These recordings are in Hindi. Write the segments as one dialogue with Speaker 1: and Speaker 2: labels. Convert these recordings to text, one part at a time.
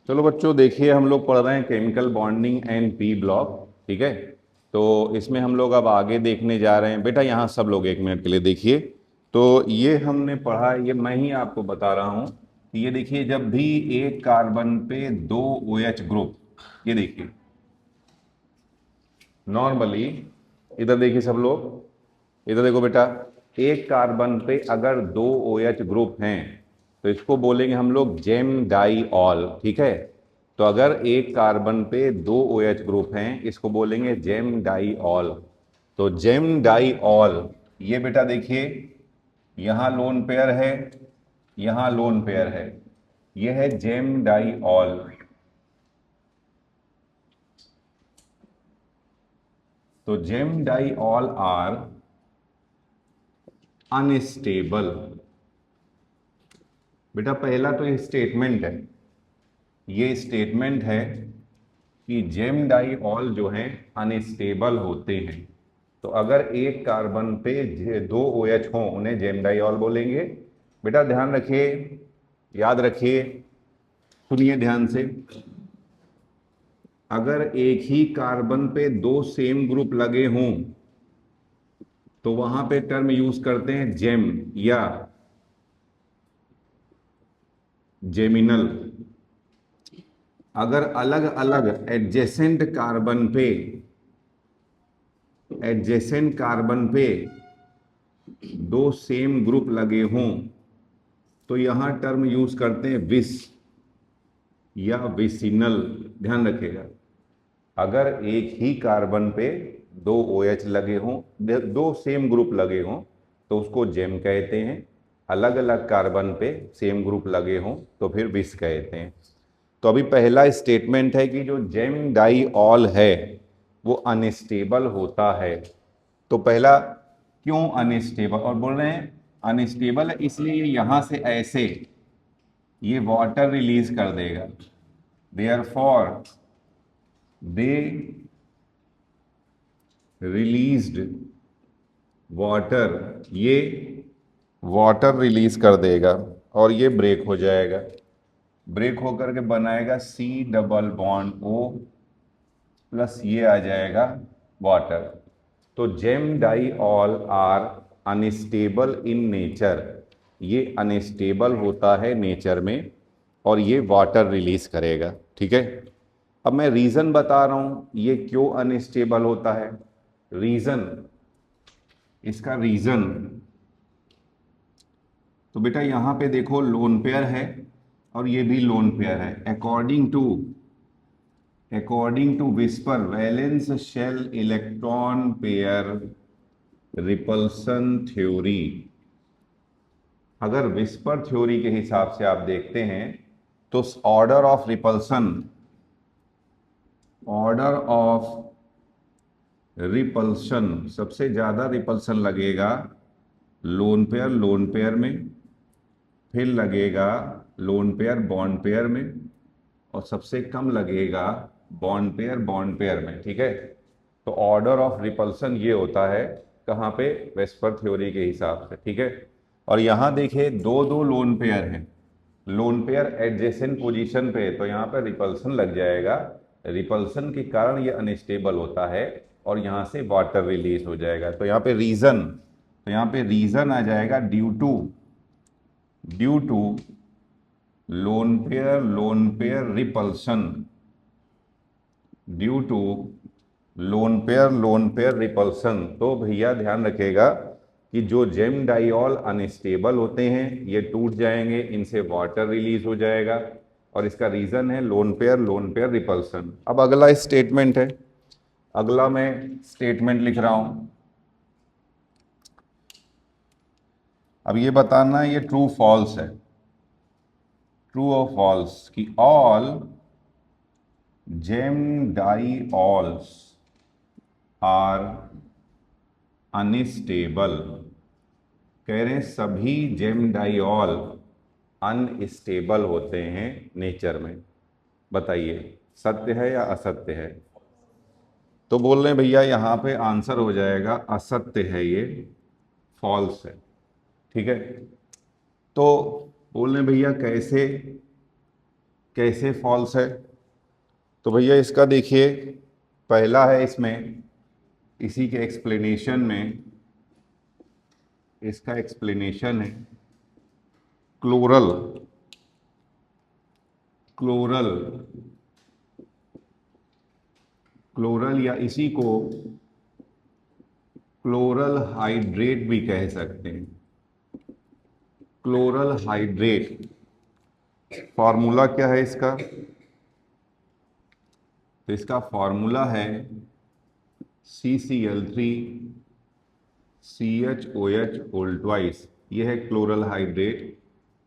Speaker 1: चलो बच्चों, देखिए हम लोग पढ़ रहे हैं chemical bonding and P block. ठीक है, तो इसमें हम लोग अब आगे देखने जा रहे हैं। बेटा यहाँ सब लोग 1 मिनट के लिए देखिए। तो ये हमने पढ़ा, ये मैं ही आपको बता रहा हूँ कि ये देखिए, जब भी एक कार्बन पे 2 OH ग्रुप, ये देखिए नॉर्मली, इधर देखिए सब लोग, इधर देखो बेटा, एक कार्बन पे अगर 2 OH ग्रुप हैं तो इसको बोलेंगे हम लोग जेम डाई ऑल। ठीक है, तो अगर एक कार्बन पे 2 OH ग्रुप हैं इसको बोलेंगे जेम डाई ऑल। तो जेम डाई ऑल, ये बेटा देखिए, यहां लोन पेयर है, यहां लोन पेयर है, यह है जेम डाई ऑल। तो gem diol are unstable. बेटा पहला तो ये स्टेटमेंट है, ये स्टेटमेंट है कि जेम डाई ऑल जो हैं अनस्टेबल होते हैं। तो अगर एक कार्बन पे 2 OH हों उन्हें जेम डाई ऑल बोलेंगे। बेटा ध्यान रखिए, याद रखिए, सुनिए ध्यान से। अगर एक ही कार्बन पे 2 ग्रुप लगे हों तो वहां पे टर्म यूज करते हैं जेम या जेमिनल। अगर अलग अलग एडजेसेंट कार्बन पे 2 ग्रुप लगे हों तो यहां टर्म यूज करते हैं विस या विसिनल। ध्यान रखिएगा, अगर एक ही कार्बन पे 2 OH लगे हों, 2 ग्रुप लगे हों तो उसको जेम कहते हैं। अलग अलग कार्बन पे सेम ग्रुप लगे हों तो फिर विस कहते हैं। तो अभी पहला स्टेटमेंट है कि जो जेम डाई ऑल है वो अनस्टेबल होता है। तो पहला, क्यों अनस्टेबल, और बोल रहे हैं अनस्टेबल है इसलिए यहां से ऐसे ये वाटर रिलीज कर देगा। देयरफॉर दे रिलीज्ड वाटर, ये वाटर रिलीज कर देगा और ये ब्रेक हो जाएगा। ब्रेक होकर के बनाएगा C double bond O plus ये आ जाएगा वाटर। तो gem diol are unstable in nature, ये अनस्टेबल होता है नेचर में और ये वाटर रिलीज करेगा। ठीक है, अब मैं रीजन बता रहा हूं ये क्यों अनस्टेबल होता है। रीजन, इसका रीजन, तो बेटा यहां पे देखो लोन पेयर है और ये भी लोन पेयर है। According to VSEPR valence shell electron pair repulsion theory, अगर विस्पर थ्योरी के हिसाब से आप देखते हैं तो ऑर्डर ऑफ रिपल्सन सबसे ज्यादा रिपल्सन लगेगा लोन पेयर में, फिर लगेगा लोन पेयर बॉन्ड पेयर में, और सबसे कम लगेगा बॉन्ड पेयर में। ठीक है, तो ऑर्डर ऑफ रिपल्सन ये होता है कहाँ पे, वेस्पर थ्योरी के हिसाब से। ठीक है, और यहां देखिए दो दो लोन पेयर हैं, लोन पेयर एडजेसेंट पोजीशन पे, तो यहाँ पे रिपल्सन लग जाएगा। रिपल्सन के कारण ये अनस्टेबल होता है और यहाँ से वाटर रिलीज हो जाएगा। तो यहाँ पे रीजन, तो यहाँ पे रीजन आ जाएगा due to lone pair repulsion, due to lone pair repulsion. तो भैया ध्यान रखिएगा कि जो जेम डाइऑल अनस्टेबल होते हैं ये टूट जाएंगे, इनसे वाटर रिलीज हो जाएगा, और इसका रीजन है लोन पेयर रिपल्सन। अब अगला स्टेटमेंट है, अगला मैं स्टेटमेंट लिख रहा हूं। अब ये बताना ये ट्रू फॉल्स है, ट्रू और फॉल्स, कि ऑल जेम डाइऑल्स आर अनस्टेबल। कह रहे हैं सभी जेम डाइऑल अनस्टेबल होते हैं नेचर में। बताइए सत्य है या असत्य है। तो बोल रहे हैं भैया यहाँ पे आंसर हो जाएगा असत्य है, ये फॉल्स है। ठीक है, तो बोल रहे हैं भैया कैसे, कैसे फॉल्स है? तो भैया इसका देखिए, पहला है इसमें, इसी के एक्सप्लेनेशन में, इसका एक्सप्लेनेशन है क्लोरल, क्लोरल, क्लोरल या इसी को क्लोरल हाइड्रेट भी कह सकते हैं। क्लोरल हाइड्रेट, फॉर्मूला क्या है इसका? तो इसका फॉर्मूला है CCl3CHOH होल ट्वाइस। ये है क्लोरल हाइड्रेट,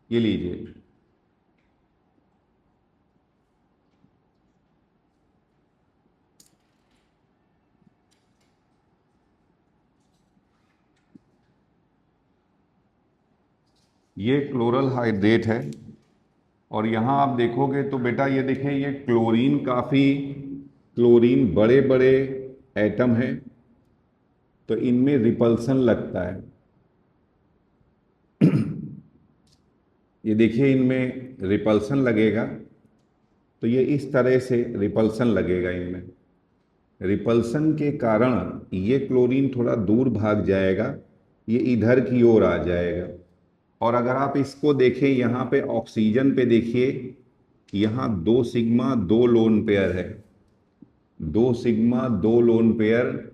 Speaker 1: ये लीजिए। ये क्लोरल हाइड्रेट है। और यहाँ आप देखोगे तो बेटा ये देखें, ये क्लोरीन, काफ़ी क्लोरीन बड़े बड़े एटम है, तो इनमें रिपल्सन लगता है। ये देखिए इनमें रिपल्सन लगेगा, तो ये इस तरह से रिपल्सन लगेगा इनमें। रिपल्सन के कारण ये क्लोरीन थोड़ा दूर भाग जाएगा, ये इधर की ओर आ जाएगा। और अगर आप इसको देखें, यहाँ पे ऑक्सीजन पे देखिए, यहाँ 2 सिग्मा 2 लोन पेयर है, 2 सिग्मा 2 लोन पेयर,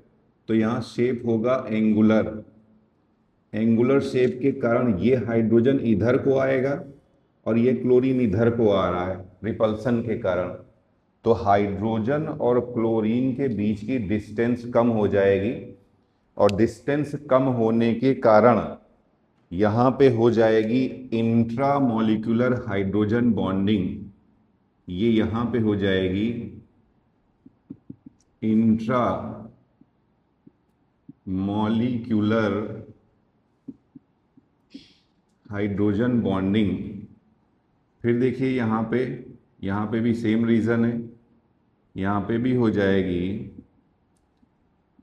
Speaker 1: तो यहाँ शेप होगा एंगुलर। एंगुलर शेप के कारण ये हाइड्रोजन इधर को आएगा और ये क्लोरीन इधर को आ रहा है रिपल्सन के कारण। तो हाइड्रोजन और क्लोरीन के बीच की डिस्टेंस कम हो जाएगी, और डिस्टेंस कम होने के कारण यहाँ पे हो जाएगी इंट्रा मॉलिक्यूलर हाइड्रोजन बॉन्डिंग। ये यहाँ पे हो जाएगी इंट्रा मॉलिक्यूलर हाइड्रोजन बॉन्डिंग। फिर देखिए यहाँ पे भी सेम रीज़न है, यहाँ पे भी हो जाएगी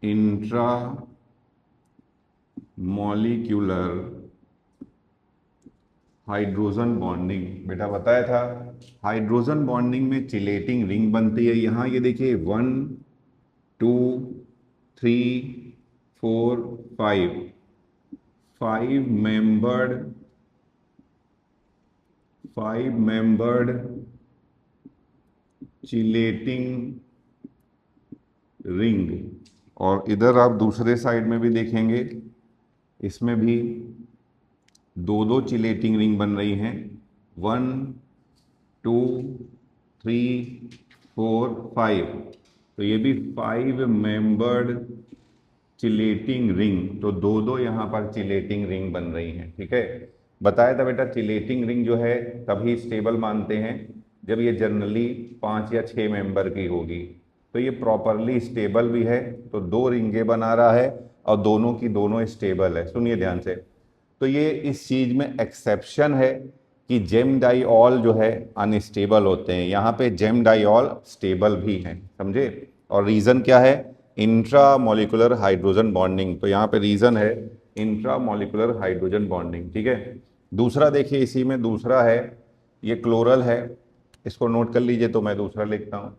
Speaker 1: इंट्रा मॉलिक्यूलर हाइड्रोजन बॉन्डिंग। बेटा बताया था, हाइड्रोजन बॉन्डिंग में चिलेटिंग रिंग बनती है। यहाँ ये देखिए 1 2 3 4 5, 5 मेंबर्ड चिलेटिंग रिंग। और इधर आप दूसरे साइड में भी देखेंगे, इसमें भी 2 चिलेटिंग रिंग बन रही हैं, 1 2 3 4 5। तो ये भी 5 मेंबर्ड चिलेटिंग रिंग, तो 2 यहाँ पर चिलेटिंग रिंग बन रही हैं। ठीक है, बताया था बेटा चिलेटिंग रिंग जो है तभी स्टेबल मानते हैं जब ये जनरली 5 या 6 मेंबर की होगी। तो ये प्रॉपरली स्टेबल भी है, तो 2 रिंगे बना रहा है और दोनों की दोनों स्टेबल है। सुनिए ध्यान से, तो ये इस चीज में एक्सेप्शन है कि जेम डाइऑल जो है अनस्टेबल होते हैं, यहाँ पे जेम डाइऑल स्टेबल भी हैं, समझे। और रीजन क्या है? Intra molecular hydrogen bonding. तो यहाँ पे रीजन है इंट्रा मॉलिक्यूलर हाइड्रोजन बॉन्डिंग। ठीक है, दूसरा देखिए, इसी में दूसरा है, ये क्लोरल है, इसको नोट कर लीजिए, तो मैं दूसरा लिखता हूं।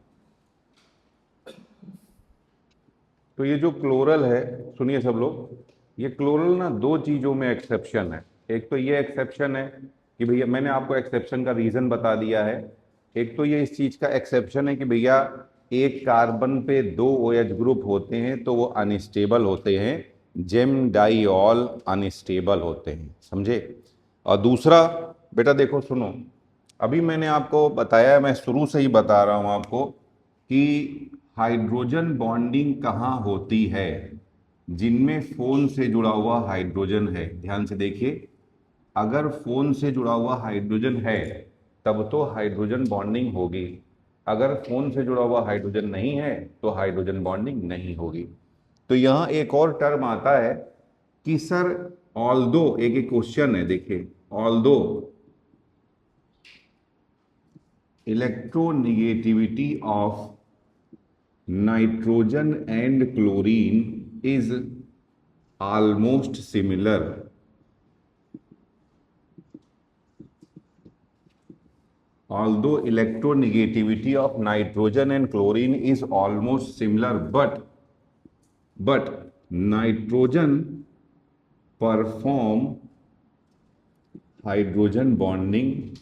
Speaker 1: तो ये जो क्लोरल है, सुनिए सब लोग, ये क्लोरल ना 2 चीजों में एक्सेप्शन है। एक तो ये एक्सेप्शन है कि भैया, मैंने आपको एक्सेप्शन का रीजन बता दिया है। एक तो ये इस चीज का एक्सेप्शन है कि भैया एक कार्बन पे 2 OH ग्रुप होते हैं तो वो अनस्टेबल होते हैं, जेम डाइऑल अनस्टेबल होते हैं, समझे। और दूसरा बेटा देखो सुनो, अभी मैंने आपको बताया, मैं शुरू से ही बता रहा हूं आपको कि हाइड्रोजन बॉन्डिंग कहाँ होती है? जिनमें फोन से जुड़ा हुआ हाइड्रोजन है। ध्यान से देखिए, अगर फोन से जुड़ा हुआ हाइड्रोजन है तब तो हाइड्रोजन बॉन्डिंग होगी, अगर फोन से जुड़ा हुआ हाइड्रोजन नहीं है तो हाइड्रोजन बॉन्डिंग नहीं होगी। तो यहां एक और टर्म आता है कि सर ऑल्दो, एक क्वेश्चन है देखिए, although electronegativity of nitrogen and chlorine is almost similar, although electronegativity of nitrogen and chlorine is almost similar, but nitrogen perform hydrogen bonding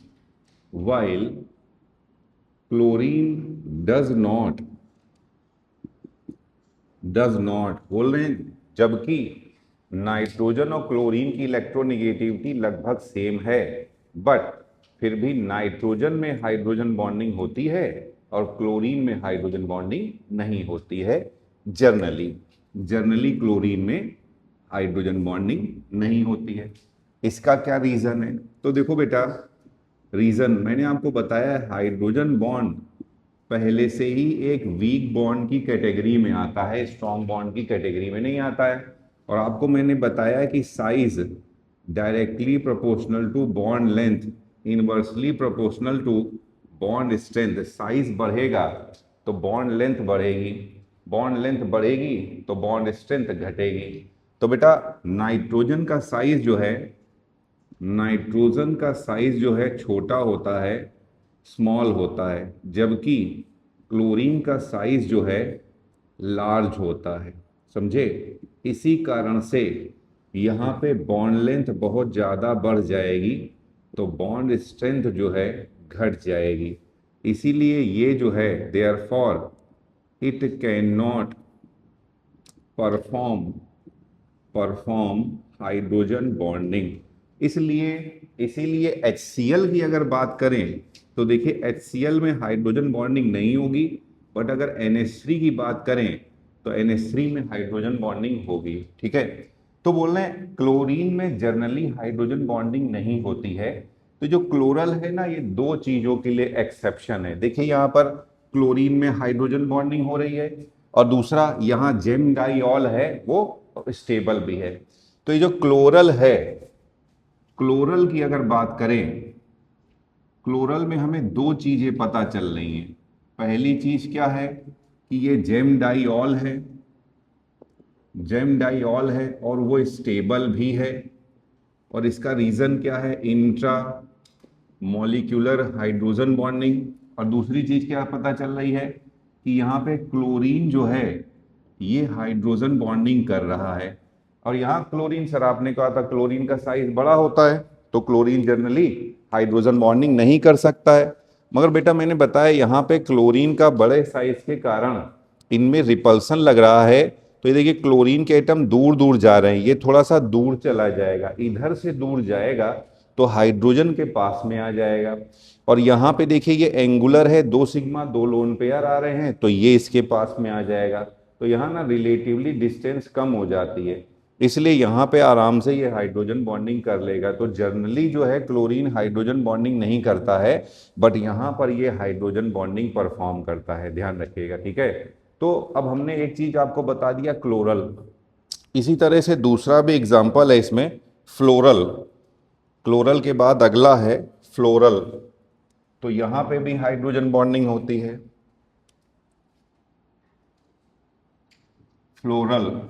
Speaker 1: while chlorine does not बोल रहे हैं, जबकि नाइट्रोजन और क्लोरीन की इलेक्ट्रोनेगेटिविटी लगभग सेम है, बट फिर भी नाइट्रोजन में हाइड्रोजन बॉन्डिंग होती है और क्लोरीन में हाइड्रोजन बॉन्डिंग नहीं होती है। जर्नली क्लोरीन में हाइड्रोजन बॉन्डिंग नहीं होती है। इसका क्या रीजन है? तो देखो बेटा, रीजन मैंने आपको बताया है, हाइड्रोजन बॉन्ड पहले से ही एक वीक बॉन्ड की कैटेगरी में आता है, स्ट्रॉन्ग बॉन्ड की कैटेगरी में नहीं आता है। और आपको मैंने बताया कि size directly proportional to bond length, inversely proportional to bond strength. Size बढ़ेगा तो बॉन्ड लेंथ बढ़ेगी, बॉन्ड लेंथ बढ़ेगी तो बॉन्ड स्ट्रेंथ घटेगी। तो बेटा नाइट्रोजन का साइज जो है छोटा होता है, स्मॉल होता है, जबकि क्लोरीन का साइज जो है लार्ज होता है। समझे? इसी कारण से यहाँ पे बॉन्ड लेंथ बहुत ज़्यादा बढ़ जाएगी तो बॉन्ड स्ट्रेंथ जो है घट जाएगी। इसीलिए ये जो है therefore it can not perform hydrogen bonding. इसीलिए HCl की अगर बात करें तो देखिए HCl में हाइड्रोजन बॉन्डिंग नहीं होगी, बट अगर NH3 की बात करें तो NH3 में हाइड्रोजन बॉन्डिंग होगी। ठीक है, तो बोल रहे हैं क्लोरीन में जनरली हाइड्रोजन बॉन्डिंग नहीं होती है। तो जो क्लोरल है ना, ये दो चीजों के लिए एक्सेप्शन है। देखिए यहाँ पर क्लोरीन में हाइड्रोजन बॉन्डिंग हो रही है और दूसरा यहाँ जेम डाइऑल है वो स्टेबल भी है। तो ये जो क्लोरल है, क्लोरल की अगर बात करें, क्लोरल में हमें दो चीजें पता चल रही हैं। पहली चीज क्या है कि ये जेम डाइऑल है और वो स्टेबल भी है। और इसका रीजन क्या है? Intra molecular hydrogen bonding. और दूसरी चीज क्या पता चल रही है कि यहाँ पे क्लोरीन जो है ये हाइड्रोजन बॉन्डिंग कर रहा है। और यहाँ क्लोरीन, सर आपने कहा था क्लोरीन का साइज बड़ा होता है तो क्लोरीन जनरली हाइड्रोजन बॉन्डिंग नहीं कर सकता है। मगर बेटा मैंने बताया यहाँ पे क्लोरीन का बड़े साइज के कारण इनमें रिपल्सन लग रहा है। तो ये देखिए क्लोरीन के एटम दूर दूर जा रहे हैं, ये थोड़ा सा दूर चला जाएगा, इधर से दूर जाएगा तो हाइड्रोजन के पास में आ जाएगा। और यहाँ पे देखिए ये एंगुलर है, 2 सिग्मा 2 लोन पेयर आ रहे हैं तो ये इसके पास में आ जाएगा। तो यहाँ ना रिलेटिवली डिस्टेंस कम हो जाती है, इसलिए यहाँ पे आराम से ये हाइड्रोजन बॉन्डिंग कर लेगा। तो जनरली जो है क्लोरीन हाइड्रोजन बॉन्डिंग नहीं करता है, बट यहाँ पर ये हाइड्रोजन बॉन्डिंग परफॉर्म करता है, ध्यान रखिएगा। ठीक है, तो अब हमने एक चीज आपको बता दिया क्लोरल। इसी तरह से दूसरा भी एग्जाम्पल है इसमें, फ्लोरल। क्लोरल के बाद अगला है फ्लोरल। तो यहाँ पे भी हाइड्रोजन बॉन्डिंग होती है। Fluoral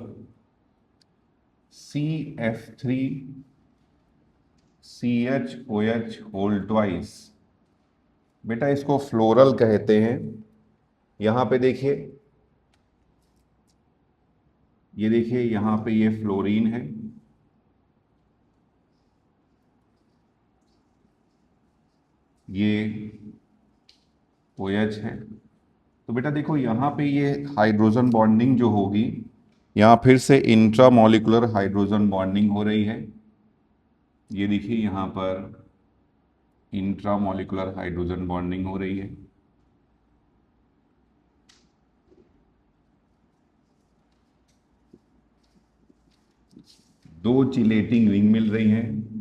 Speaker 1: CF3CHOH whole twice. बेटा इसको फ्लोरल कहते हैं। यहाँ पे देखिए, ये देखिए यहाँ पे ये फ्लोरीन है, ये OH है। तो बेटा देखो यहाँ पे ये हाइड्रोजन बॉन्डिंग जो होगी, यहाँ फिर से इंट्रामॉलिक्यूलर हाइड्रोजन बॉन्डिंग हो रही है। ये देखिए यहाँ पर इंट्रामॉलिक्यूलर हाइड्रोजन बॉन्डिंग हो रही है। दो चिलेटिंग रिंग मिल रही हैं।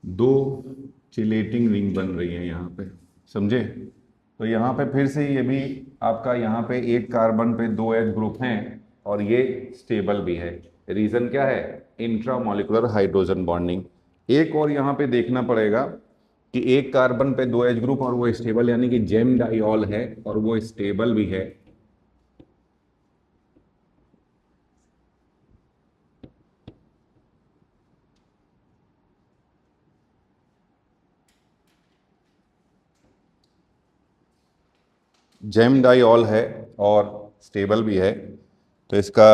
Speaker 1: दो चिलेटिंग रिंग बन रही है यहाँ पे, समझे? तो यहाँ पे फिर से ये भी आपका, यहाँ पे एक कार्बन पे 2 H ग्रुप हैं और ये स्टेबल भी है। रीजन क्या है? Intramolecular hydrogen bonding. एक और यहाँ पे देखना पड़ेगा कि एक कार्बन पे 2 H ग्रुप और वो स्टेबल, यानी कि जेम डाइऑल है और वो स्टेबल भी है। जेम डाइऑल है और स्टेबल भी है। तो इसका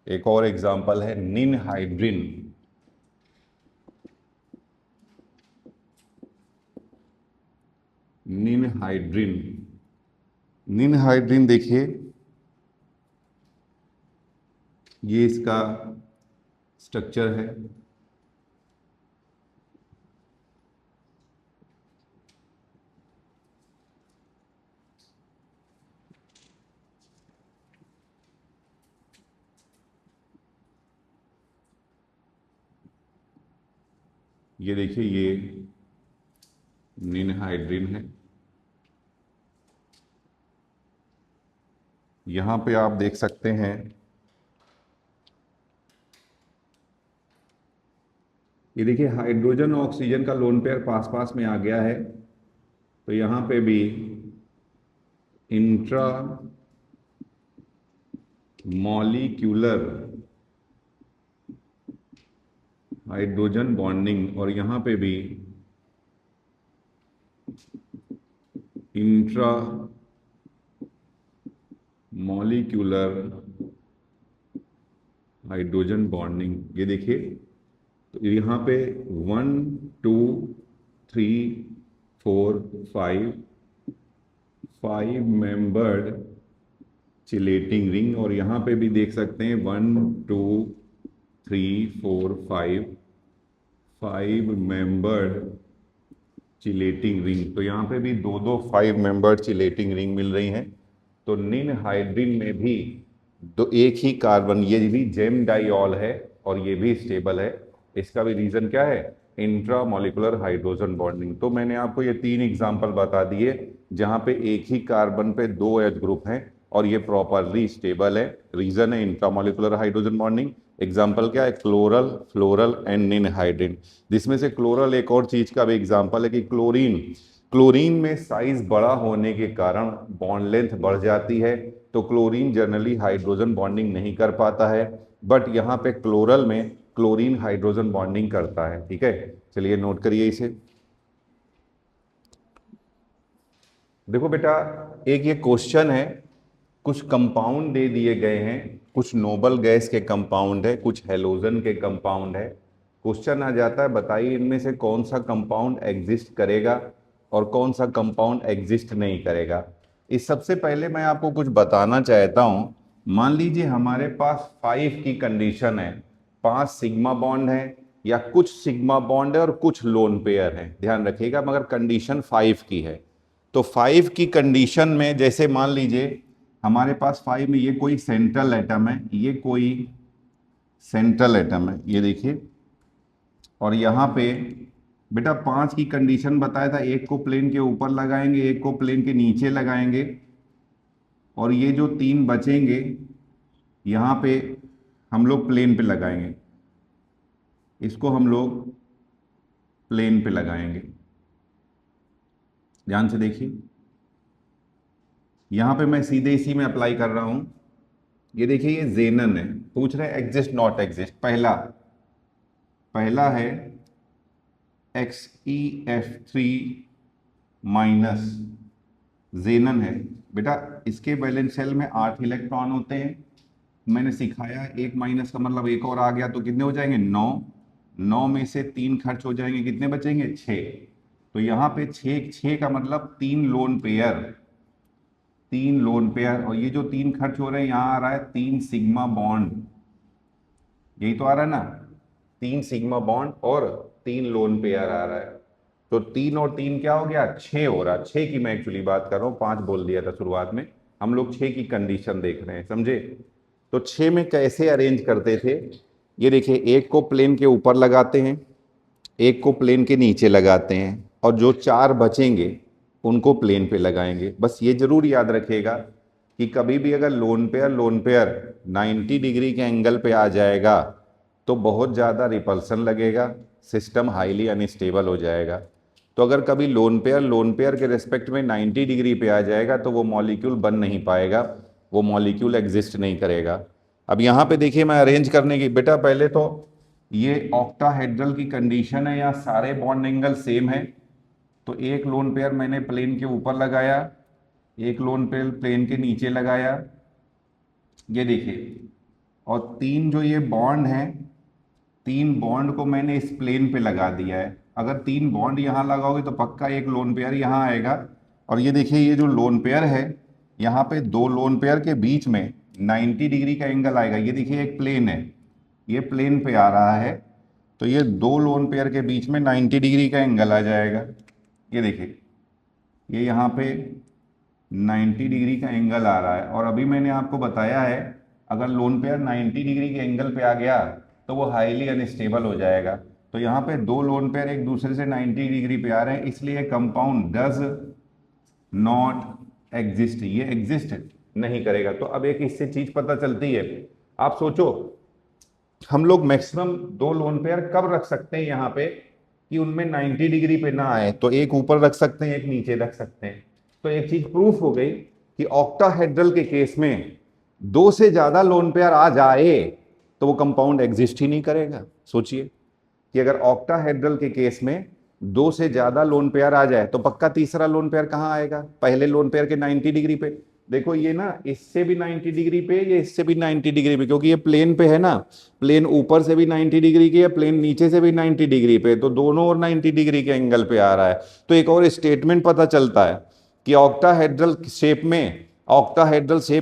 Speaker 1: एक और एग्जांपल है निनहाइड्रिन। निनहाइड्रिन, निनहाइड्रिन देखिए, ये इसका स्ट्रक्चर है। ये देखिए, ये निनहाइड्रिन है। यहां पे आप देख सकते हैं, ये देखिए हाइड्रोजन और ऑक्सीजन का लोन पेयर पास पास में आ गया है। तो यहां पे भी इंट्रा मॉलिक्यूलर हाइड्रोजन बॉन्डिंग, और यहां पे भी इंट्रा मॉलिक्यूलर हाइड्रोजन बॉन्डिंग। ये देखिए, तो यहाँ पे 1 2 3 4 5 मेंबर्ड चिलेटिंग रिंग, और यहाँ पे भी देख सकते हैं 1 2 3 4 5 मेंबर्ड चिलेटिंग रिंग। तो यहाँ पे भी दो दो 5 मेंबर्ड चिलेटिंग रिंग मिल रही हैं। तो निनहाइड्रिन में भी दो एक ही कार्बन, ये भी जेम डाइऑल है और ये भी स्टेबल है। इसका भी रीजन क्या है? Intra molecular hydrogen bonding. तो मैंने आपको ये 3 एग्जांपल बता दिए जहां पे एक ही कार्बन पे 2 एच ग्रुप हैं और ये प्रॉपरली स्टेबल है। रीजन है intra molecular hydrogen bonding. Example क्या है? Chloral, floral and ninhydrin. जिसमें से क्लोरल एक और चीज का भी एग्जाम्पल है कि क्लोरीन, क्लोरीन में साइज बड़ा होने के कारण बॉन्ड लेंथ बढ़ जाती है, तो क्लोरीन जनरली हाइड्रोजन बॉन्डिंग नहीं कर पाता है। बट यहाँ पे क्लोरल में क्लोरीन हाइड्रोजन बॉन्डिंग करता है। ठीक है, चलिए नोट करिए इसे। देखो बेटा, एक ये क्वेश्चन है, कुछ कंपाउंड दे दिए गए हैं, कुछ नोबल गैस के कंपाउंड है, कुछ हेलोजन के कंपाउंड है। क्वेश्चन आ जाता है, बताइए इनमें से कौन सा कंपाउंड एग्जिस्ट करेगा और कौन सा कंपाउंड एग्जिस्ट नहीं करेगा। इस सबसे पहले मैं आपको कुछ बताना चाहता हूं। मान लीजिए हमारे पास 5 की कंडीशन है, 5 सिग्मा बॉन्ड है या कुछ सिग्मा बॉन्ड है और कुछ लोन पेयर है, ध्यान रखिएगा, मगर कंडीशन 5 की है। तो 5 की कंडीशन में जैसे मान लीजिए हमारे पास 5 में ये कोई सेंट्रल एटम है, ये कोई सेंट्रल एटम है, ये देखिए। और यहाँ पे बेटा 5 की कंडीशन बताया था, एक को प्लेन के ऊपर लगाएंगे, एक को प्लेन के नीचे लगाएंगे, और ये जो 3 बचेंगे यहाँ पे हम लोग प्लेन पे लगाएंगे, इसको हम लोग प्लेन पे लगाएंगे। ध्यान से देखिए, यहां पे मैं सीधे इसी में अप्लाई कर रहा हूं। ये देखिए, ये जेनन है, पूछ रहे हैं एग्जिस्ट नॉट एग्जिस्ट। पहला है XeF3 माइनस, जेनन है बेटा। इसके वैलेंस शेल में 8 इलेक्ट्रॉन होते हैं। मैंने सिखाया, एक माइनस का मतलब एक और आ गया, तो कितने हो जाएंगे? 9। 9 में से 3 खर्च हो जाएंगे, कितने बचेंगे? 6। तो यहाँ पे 6 का मतलब 3 लोन पेयर, 3 लोन पेयर। और ये जो 3 खर्च हो रहे हैं, यहाँ आ रहा है 3 सिग्मा बॉन्ड, यही तो आ रहा है ना, 3 सिग्मा बॉन्ड और 3 लोन पेयर आ रहा है। तो 3 और 3 क्या हो गया? 6 हो रहा है। 6 की मैं एक्चुअली बात कर रहा हूँ, 5 बोल दिया था शुरुआत में। हम लोग 6 की कंडीशन देख रहे हैं, समझे? तो 6 में कैसे अरेंज करते थे? ये देखिए, एक को प्लेन के ऊपर लगाते हैं, एक को प्लेन के नीचे लगाते हैं, और जो 4 बचेंगे उनको प्लेन पे लगाएंगे। बस ये जरूर याद रखिएगा कि कभी भी अगर लोन पेयर 90 डिग्री के एंगल पे आ जाएगा तो बहुत ज़्यादा रिपल्सन लगेगा, सिस्टम हाईली अनस्टेबल हो जाएगा। तो अगर कभी लोन पेयर के रेस्पेक्ट में 90 डिग्री पे आ जाएगा तो वो मॉलिक्यूल बन नहीं पाएगा, वो मॉलिक्यूल एग्जिस्ट नहीं करेगा। अब यहाँ पे देखिए, मैं अरेंज करने की, बेटा पहले तो ये ऑक्टाहेड्रल की कंडीशन है, यहाँ सारे बॉन्ड एंगल सेम है, तो एक लोन पेयर मैंने प्लेन के ऊपर लगाया, एक लोन पेयर प्लेन के नीचे लगाया, ये देखिए, और तीन जो ये बॉन्ड हैं, तीन बॉन्ड को मैंने इस प्लेन पे लगा दिया है। अगर तीन बॉन्ड यहाँ लगाओगे तो पक्का एक लोन पेयर यहाँ आएगा। और ये देखिए, ये जो लोन पेयर है, यहाँ पे दो लोन पेयर के बीच में 90 डिग्री का एंगल आएगा। ये देखिए, एक प्लेन है, ये प्लेन पे आ रहा है, तो ये दो लोन पेयर के बीच में 90 डिग्री का एंगल आ जाएगा। ये देखिए, ये यहाँ पे 90 डिग्री का एंगल आ रहा है। और अभी मैंने आपको बताया है, अगर लोन पेयर 90 डिग्री के एंगल पे आ गया तो वो हाईली अनस्टेबल हो जाएगा। तो यहाँ पे दो लोन पेयर एक दूसरे से 90 डिग्री पे आ रहे हैं, इसलिए कंपाउंड डज नॉट एग्जिस्ट, ये एग्जिस्ट नहीं करेगा। तो अब एक इससे चीज पता चलती है, आप सोचो, हम लोग मैक्सिमम दो लोन पेयर कब रख सकते हैं यहाँ पे कि उनमें 90 डिग्री पे ना आए? तो एक ऊपर रख सकते हैं, एक नीचे रख सकते हैं। तो एक चीज प्रूफ हो गई कि ऑक्टाहेड्रल के केस में दो से ज्यादा लोन पेयर आ जाए तो वो कंपाउंड एग्जिस्ट ही नहीं करेगा। सोचिए कि अगर ऑक्टाहेड्रल के केस में दो से ज्यादा लोन पेयर आ जाए तो पक्का तीसरा लोन पेयर कहाँ आएगा? पहले लोन पेयर के 90 डिग्री पे। देखो ये ना, इससे भी 90 डिग्री पे, ये इससे भी 90 डिग्री पे, क्योंकि ये प्लेन पे है ना, प्लेन ऊपर से भी 90 डिग्री की है, प्लेन नीचे से भी 90 डिग्री पे, तो दोनों और 90 डिग्री के एंगल पे आ रहा है। तो एक और स्टेटमेंट पता चलता है कि ऑक्टाहेड्रल शेप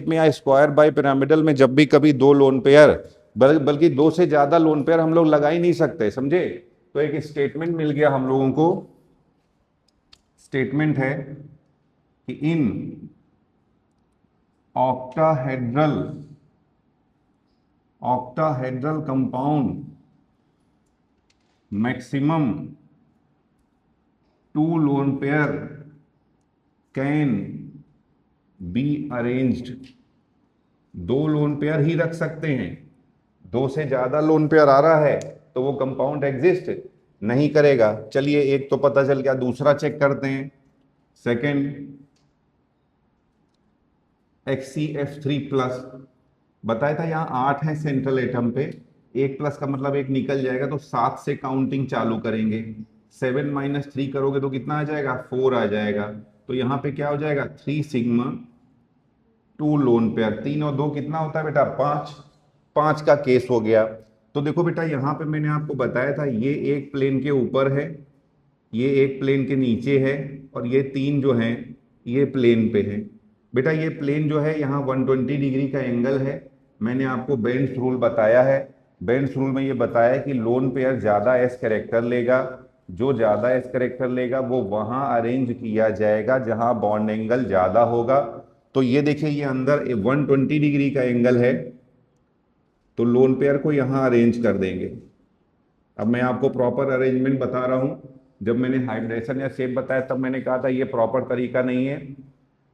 Speaker 1: में या स्क्वायर बाई पिरामिडल में जब भी कभी दो लोन पेयर, बल्कि दो से ज्यादा लोन पेयर हम लोग लगा ही नहीं सकते, समझे? तो एक स्टेटमेंट मिल गया हम लोगों को। स्टेटमेंट है कि इन octahedral compound maximum two lone pair can be arranged। दो लोन पेयर ही रख सकते हैं, दो से ज्यादा लोन पेयर आ रहा है तो वो कंपाउंड एग्जिस्ट नहीं करेगा। चलिए एक तो पता चल गया, दूसरा चेक करते हैं। सेकेंड, HCF3+ बताया था, यहाँ 8 है सेंट्रल एटम पे, 1 प्लस का मतलब एक निकल जाएगा, तो 7 से काउंटिंग चालू करेंगे। 7 - 3 करोगे तो कितना आ जाएगा? 4 आ जाएगा। तो यहाँ पे क्या हो जाएगा? 3 सिग्मा 2 लोन पेयर। 3 और 2 कितना होता है बेटा? 5। 5 का केस हो गया। तो देखो बेटा, यहाँ पे मैंने आपको बताया था, ये एक प्लेन के ऊपर है, ये एक प्लेन के नीचे है, और ये तीन जो हैं ये प्लेन पे है। बेटा ये प्लेन जो है यहाँ 120 डिग्री का एंगल है। मैंने आपको बेंड्स रूल बताया है। बेंड्स रूल में ये बताया है कि लोन पेयर ज्यादा एस कैरेक्टर लेगा, जो ज्यादा एस कैरेक्टर लेगा वो वहां अरेंज किया जाएगा जहां बॉन्ड एंगल ज्यादा होगा। तो ये देखिए, ये अंदर 120 डिग्री का एंगल है, तो लोन पेयर को यहां अरेंज कर देंगे। अब मैं आपको प्रॉपर अरेंजमेंट बता रहा हूं। जब मैंने हाइब्रिडेशन या शेप बताया तब मैंने कहा था ये प्रॉपर तरीका नहीं है।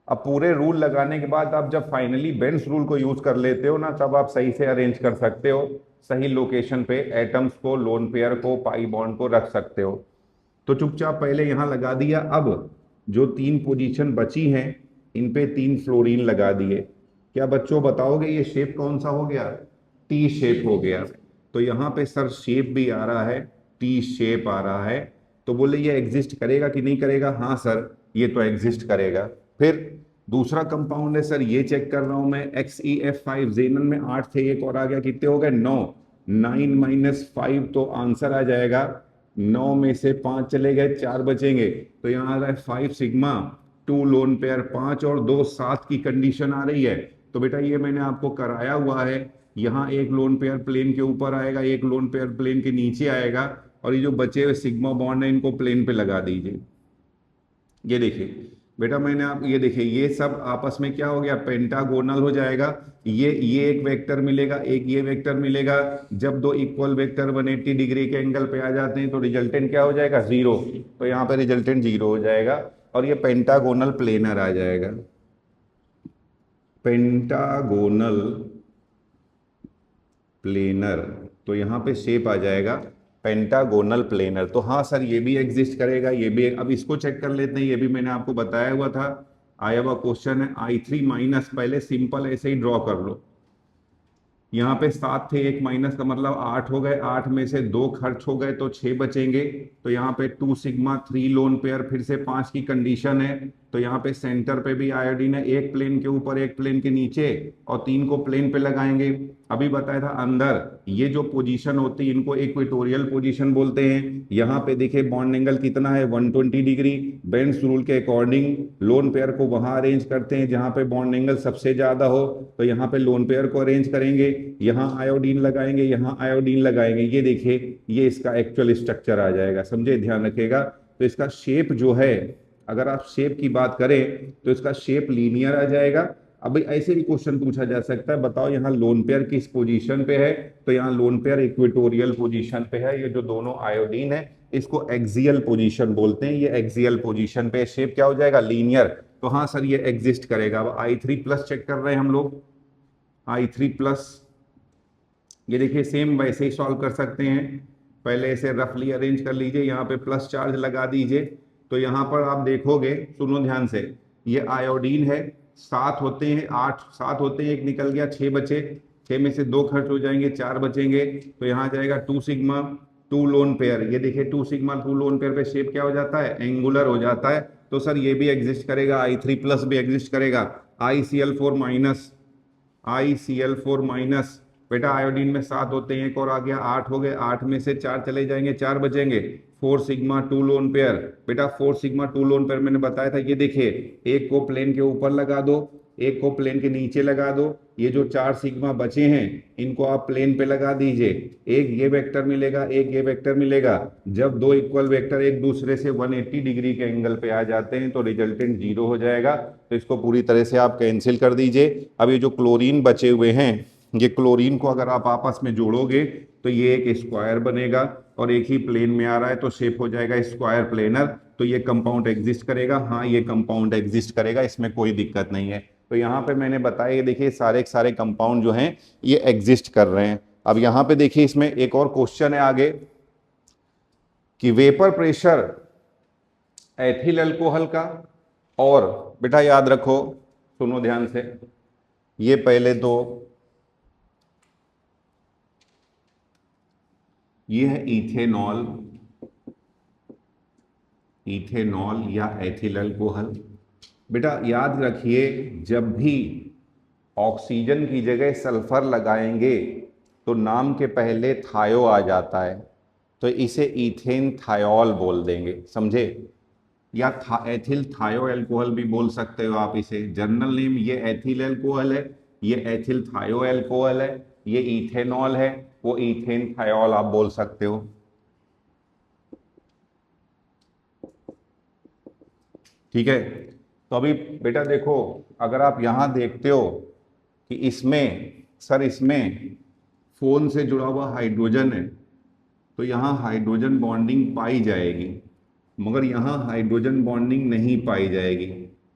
Speaker 1: अब पूरे रूल लगाने के बाद आप जब फाइनली बेंड्स रूल को यूज कर लेते हो ना, तब आप सही से अरेंज कर सकते हो, सही लोकेशन पे एटम्स को, लोन पेयर को, पाई बॉन्ड को रख सकते हो। तो चुपचाप पहले यहाँ लगा दिया। अब जो 3 पोजीशन बची हैं इन पे 3 फ्लोरीन लगा दिए। क्या बच्चों बताओगे ये शेप कौन सा हो गया? टी शेप हो गया। तो यहाँ पे सर शेप भी आ रहा है, टी शेप आ रहा है। तो बोले ये एग्जिस्ट करेगा कि नहीं करेगा? हाँ सर, ये तो एग्जिस्ट करेगा। फिर दूसरा कंपाउंड है सर, ये चेक कर रहा हूं मैं, XeF5। जेनन में 8 थे, एक और आ गया, कितने हो गए? 9। 9 - 5 तो आंसर आ जाएगा। 9 में से 5 चले गए, 4 बचेंगे। तो यहाँ आ रहा है 5 सिग्मा 2 लोन पेयर, 5 और 2 7 की कंडीशन आ रही है। तो बेटा ये मैंने आपको कराया हुआ है। यहाँ एक लोन पेयर प्लेन के ऊपर आएगा, एक लोन पेयर प्लेन के नीचे आएगा, और ये जो बचे हुए सिग्मा बॉन्ड है इनको प्लेन पे लगा दीजिए। ये देखिए बेटा, मैंने आप ये देखिए, ये सब आपस में क्या हो गया? पेंटागोनल हो जाएगा। ये एक वेक्टर मिलेगा, एक ये वेक्टर मिलेगा। जब दो इक्वल वेक्टर 180 डिग्री के एंगल पे आ जाते हैं तो रिजल्टेंट क्या हो जाएगा? 0। तो यहाँ पे रिजल्टेंट 0 हो जाएगा, और ये पेंटागोनल प्लेनर आ जाएगा। पेंटागोनल प्लेनर, तो यहाँ पे शेप आ जाएगा पेंटागोनल प्लेनर। तो हाँ सर, ये भी एग्जिस्ट करेगा, ये भी। अब इसको चेक कर लेते हैं, ये भी मैंने आपको बताया हुआ था, आया हुआ क्वेश्चन है। I3 - पहले सिंपल ऐसे ही ड्रॉ कर लो। यहाँ पे 7 थे, एक माइनस का मतलब 8 हो गए, 8 में से 2 खर्च हो गए तो 6 बचेंगे। तो यहाँ पे 2 सिग्मा 3 लोन पेयर, फिर से 5 की कंडीशन है। तो यहाँ पे सेंटर पे भी आयोडीन है, एक प्लेन के ऊपर एक प्लेन के नीचे, और 3 को प्लेन पे लगाएंगे। अभी बताया था अंदर ये जो पोजीशन होती है इनको इक्वेटोरियल पोजीशन बोलते हैं। यहाँ पे देखिए बॉन्ड एंगल कितना है, 120 डिग्री। बेंस रूल के अकॉर्डिंग लोन पेयर को वहां अरेंज करते हैं जहां पे बॉन्ड एंगल सबसे ज्यादा हो। तो यहाँ पे लोन पेयर को अरेंज करेंगे, यहाँ आयोडीन लगाएंगे, यहाँ आयोडीन लगाएंगे। ये देखिए ये इसका एक्चुअल स्ट्रक्चर आ जाएगा, समझे, ध्यान रखिएगा। तो इसका शेप जो है, अगर आप शेप की बात करें तो इसका शेप लीनियर आ जाएगा। अब ऐसे भी क्वेश्चन पूछा जा सकता है, बताओ यहाँ लोन पेयर किस पोजीशन पे है। तो यहाँ लोन पेयर इक्वेटोरियल पोजीशन पे है। ये जो दोनों आयोडीन है इसको एक्सियल पोजीशन बोलते हैं, ये एक्सियल पोजीशन पे। शेप क्या हो जाएगा, लीनियर। तो हाँ सर ये एग्जिस्ट करेगा। अब I3+ चेक कर रहे हैं हम लोग, I3+, ये देखिए सेम वैसे ही सॉल्व कर सकते हैं। पहले इसे रफली अरेंज कर लीजिए, यहाँ पे प्लस चार्ज लगा दीजिए। तो यहाँ पर आप देखोगे, सुनो ध्यान से, ये आयोडीन है, 7 होते हैं, 8 7 होते हैं, एक निकल गया, 6 बचे, 6 में से 2 खर्च हो जाएंगे, 4 बचेंगे। तो यहाँ जाएगा 2 सिग्मा 2 लोन पेयर। ये देखिए 2 सिग्मा 2 लोन पेयर पे शेप क्या हो जाता है, एंगुलर हो जाता है। तो सर ये भी एग्जिस्ट करेगा, I3+ भी एग्जिस्ट करेगा। ICl4-, ICl4-, बेटा आयोडीन में 7 होते हैं, एक और आ गया, 8 हो गए, 8 में से 4 चले जाएंगे, 4 बचेंगे। 4 सिग्मा 2 लोन पेयर, बेटा 4 सिग्मा 2 लोन पेयर मैंने बताया था। ये देखिए एक को प्लेन के ऊपर लगा दो, एक को प्लेन के नीचे लगा दो। ये जो 4 सिग्मा बचे हैं इनको आप प्लेन पे लगा दीजिए, एक ये वेक्टर मिलेगा, एक ये वेक्टर मिलेगा। जब दो इक्वल वेक्टर एक दूसरे से 180 डिग्री के एंगल पे आ जाते हैं तो रिजल्टेंट 0 हो जाएगा। तो इसको पूरी तरह से आप कैंसिल कर दीजिए। अब ये जो क्लोरीन बचे हुए हैं, ये क्लोरीन को अगर आप आपस में जोड़ोगे तो ये एक स्क्वायर बनेगा, और एक ही प्लेन में आ रहा है तो शेप हो जाएगा स्क्वायर प्लेनर। तो ये कंपाउंड एग्जिस्ट करेगा, हाँ ये कंपाउंड एग्जिस्ट करेगा, इसमें कोई दिक्कत नहीं है। तो यहाँ पे मैंने बताया, ये देखिए सारे के सारे कंपाउंड जो हैं ये एग्जिस्ट कर रहे हैं। अब यहाँ पे देखिए इसमें एक और क्वेश्चन है आगे कि वेपर प्रेशर एथिल अल्कोहल का, और बेटा याद रखो, सुनो ध्यान से, ये पहले तो ये है इथेनॉल, इथेनॉल या एथिल अल्कोहल। बेटा याद रखिए जब भी ऑक्सीजन की जगह सल्फर लगाएंगे तो नाम के पहले थायो आ जाता है, तो इसे इथेन थायोल बोल देंगे, समझे। या एथिल थायो अल्कोहल भी बोल सकते हो आप इसे, जर्नल नेम ये एथिल अल्कोहल है, ये एथिल थायो अल्कोहल है, ये इथेनॉल है, वो इथेन थायोल आप बोल सकते हो। ठीक है। तो अभी बेटा देखो, अगर आप यहां देखते हो कि इसमें सर इसमें फोन से जुड़ा हुआ हाइड्रोजन है, तो यहाँ हाइड्रोजन बॉन्डिंग पाई जाएगी, मगर यहाँ हाइड्रोजन बॉन्डिंग नहीं पाई जाएगी।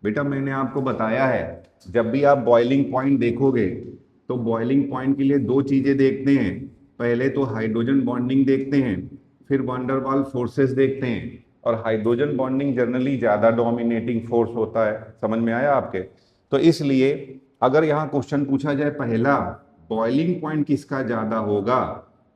Speaker 1: बेटा मैंने आपको बताया है जब भी आप बॉइलिंग पॉइंट देखोगे तो बॉइलिंग पॉइंट के लिए 2 चीजें देखते हैं, पहले तो हाइड्रोजन बॉन्डिंग देखते हैं, फिर वैन डर वाल्स फोर्सेस देखते हैं। और हाइड्रोजन बॉन्डिंग जनरली ज्यादा डोमिनेटिंग फोर्स होता है, समझ में आया आपके। तो इसलिए अगर यहाँ क्वेश्चन पूछा जाए पहला बॉइलिंग पॉइंट किसका ज्यादा होगा,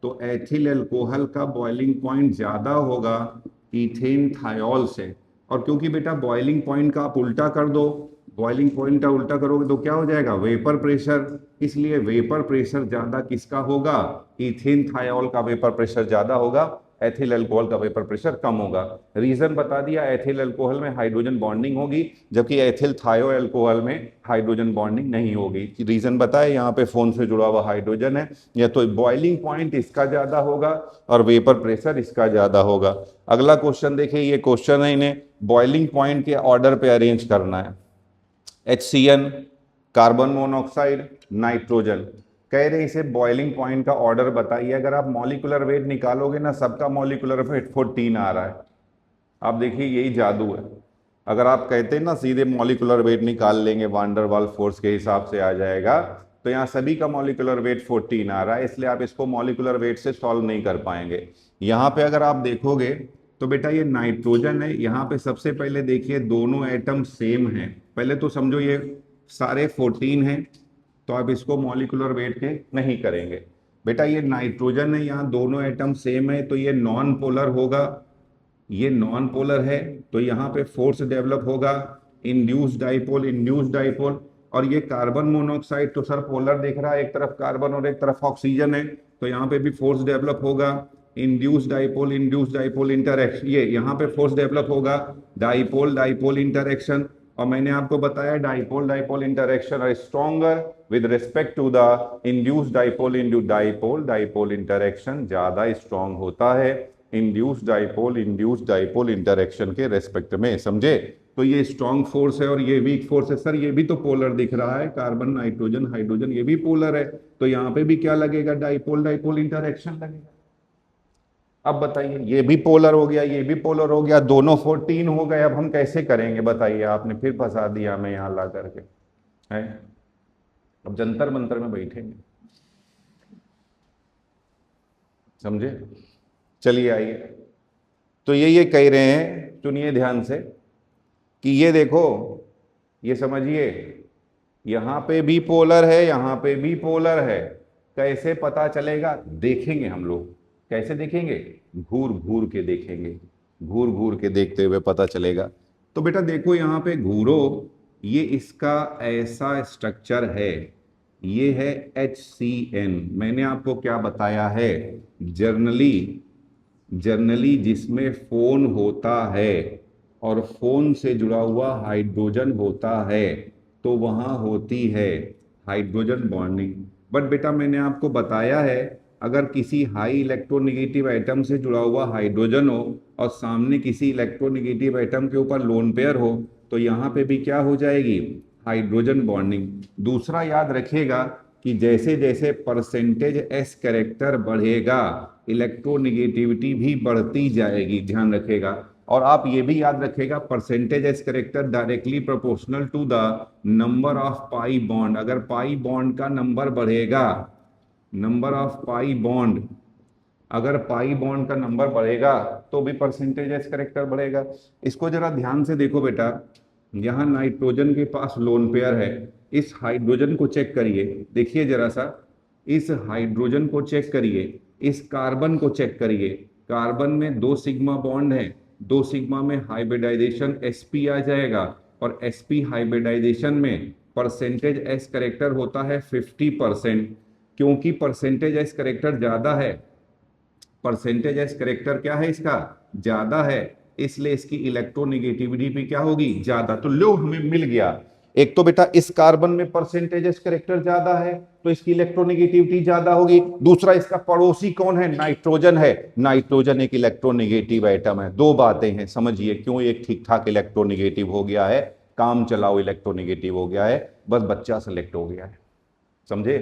Speaker 1: तो एथिल अल्कोहल का बॉइलिंग पॉइंट ज्यादा होगा इथेन थायोल से। और क्योंकि बेटा बॉइलिंग पॉइंट का आप उल्टा कर दो, बॉइलिंग पॉइंट का उल्टा करोगे तो क्या हो जाएगा, वेपर प्रेशर। इसलिए वेपर प्रेशर ज्यादा किसका होगा, इथेन थायोल का वेपर प्रेशर ज्यादा होगा, एथिल अल्कोहल का वेपर प्रेशर कम होगा। रीजन बता दिया, एथिल अल्कोहल में हाइड्रोजन बॉन्डिंग होगी जबकि एथिल थायो अल्कोहल में हाइड्रोजन बॉन्डिंग नहीं होगी। रीजन बताए, यहाँ पे फोन से जुड़ा हुआ हाइड्रोजन है, या तो बॉइलिंग पॉइंट इसका ज्यादा होगा और वेपर प्रेशर इसका ज्यादा होगा। अगला क्वेश्चन देखिए, ये क्वेश्चन है इन्हें बॉइलिंग पॉइंट के ऑर्डर पे अरेंज करना है। HCN, कार्बन मोनोऑक्साइड, नाइट्रोजन, कह रहे इसे बॉइलिंग पॉइंट का ऑर्डर बताइए। अगर आप मॉलिक्यूलर वेट निकालोगे ना, सबका मॉलिक्यूलर वेट 14 आ रहा है। आप देखिए यही जादू है, अगर आप कहते हैं ना सीधे मॉलिक्यूलर वेट निकाल लेंगे वैन डर वाल्स फोर्स के हिसाब से आ जाएगा, तो यहाँ सभी का मॉलिक्यूलर वेट 14 आ रहा है, इसलिए आप इसको मॉलिक्यूलर वेट से सॉल्व नहीं कर पाएंगे। यहाँ पे अगर आप देखोगे तो बेटा ये नाइट्रोजन है, यहाँ पे सबसे पहले देखिए दोनों एटम सेम हैं। पहले तो समझो ये सारे 14 हैं, तो आप इसको मॉलिक्यूलर वेट के नहीं करेंगे। बेटा ये नाइट्रोजन है, यहाँ दोनों एटम सेम है तो ये नॉन पोलर होगा, ये नॉन पोलर है तो यहाँ पे फोर्स डेवलप होगा, इंड्यूस डाइपोल, इंड्यूस डाइपोल। और ये कार्बन मोनोऑक्साइड तो सर पोलर दिख रहा है, एक तरफ कार्बन और एक तरफ ऑक्सीजन है, तो यहाँ पे भी फोर्स डेवलप होगा, इंड्यूस डाइपोल इंटरेक्शन, ये यहाँ पे फोर्स डेवलप होगा, डाइपोल डाइपोल इंटरेक्शन। और मैंने आपको बताया dipole dipole interaction are stronger with respect to the induce dipole, dipole dipole interaction ज्यादा स्ट्रॉन्ग होता है इंड्यूस डाइपोल इंटरेक्शन के रेस्पेक्ट में, समझे। तो ये स्ट्रॉन्ग फोर्स है और ये वीक फोर्स है। सर ये भी तो पोलर दिख रहा है, कार्बन नाइट्रोजन हाइड्रोजन ये भी पोलर है, तो यहाँ पे भी क्या लगेगा, डाइपोल डाइपोल इंटरेक्शन लगेगा। अब बताइए ये भी पोलर हो गया, ये भी पोलर हो गया, दोनों 14 हो गए, अब हम कैसे करेंगे बताइए, आपने फिर फंसा दिया हमें यहाँ ला करके है। अब जंतर मंतर में बैठेंगे, समझे। चलिए आइए, तो ये कह रहे हैं, सुनिए ध्यान से कि ये देखो, ये समझिए यहां पे भी पोलर है, यहां पे भी पोलर है, कैसे पता चलेगा, देखेंगे हम लोग। कैसे देखेंगे, घूर घूर के देखेंगे, घूर घूर के देखते हुए पता चलेगा। तो बेटा देखो यहाँ पे घूरो, ये इसका ऐसा स्ट्रक्चर है, ये है HCN। मैंने आपको क्या बताया है, जर्नली जिसमें फोन होता है और फोन से जुड़ा हुआ हाइड्रोजन होता है तो वहां होती है हाइड्रोजन बॉन्डिंग। बट बेटा मैंने आपको बताया है, अगर किसी हाई इलेक्ट्रोनेगेटिव एटम से जुड़ा हुआ हाइड्रोजन हो और सामने किसी इलेक्ट्रोनेगेटिव एटम के ऊपर लोन पेयर हो तो यहाँ पे भी क्या हो जाएगी, हाइड्रोजन बॉन्डिंग। दूसरा याद रखिएगा कि जैसे जैसे परसेंटेज एस कैरेक्टर बढ़ेगा इलेक्ट्रोनेगेटिविटी भी बढ़ती जाएगी, ध्यान रखेगा। और आप ये भी याद रखेगा percentage S character directly proportional to the number of pi bond. अगर पाई बॉन्ड का नंबर बढ़ेगा, नंबर ऑफ पाई बॉन्ड, अगर पाई बॉन्ड का नंबर बढ़ेगा तो भी परसेंटेज एस कैरेक्टर बढ़ेगा। इसको जरा ध्यान से देखो बेटा, यहाँ नाइट्रोजन के पास लोन पेयर है, इस हाइड्रोजन को चेक करिए, देखिए जरा सा, इस हाइड्रोजन को चेक करिए, इस कार्बन को चेक करिए, कार्बन में 2 सिग्मा बॉन्ड है, 2 सिग्मा में हाइब्रिडाइजेशन sp आ जाएगा और sp हाइब्रिडाइजेशन में परसेंटेज एस कैरेक्टर होता है 50%। क्योंकि परसेंटेज एस कैरेक्टर ज्यादा है, परसेंटेज एस कैरेक्टर क्या है इसका, ज्यादा है, इसलिए इसकी इलेक्ट्रोनेगेटिविटी भी क्या होगी, ज्यादा। तो लो हमें मिल गया, एक तो बेटा इस कार्बन में परसेंटेज एस कैरेक्टर ज्यादा है तो इसकी इलेक्ट्रोनेगेटिविटी ज्यादा होगी। दूसरा इसका पड़ोसी कौन है, नाइट्रोजन है, नाइट्रोजन एक इलेक्ट्रोनेगेटिव एटम है। दो बातें हैं, समझिए क्यों एक ठीक ठाक इलेक्ट्रोनेगेटिव हो गया है, काम चलाओ इलेक्ट्रोनेगेटिव हो गया है, बस बच्चा सेलेक्ट हो गया है, समझे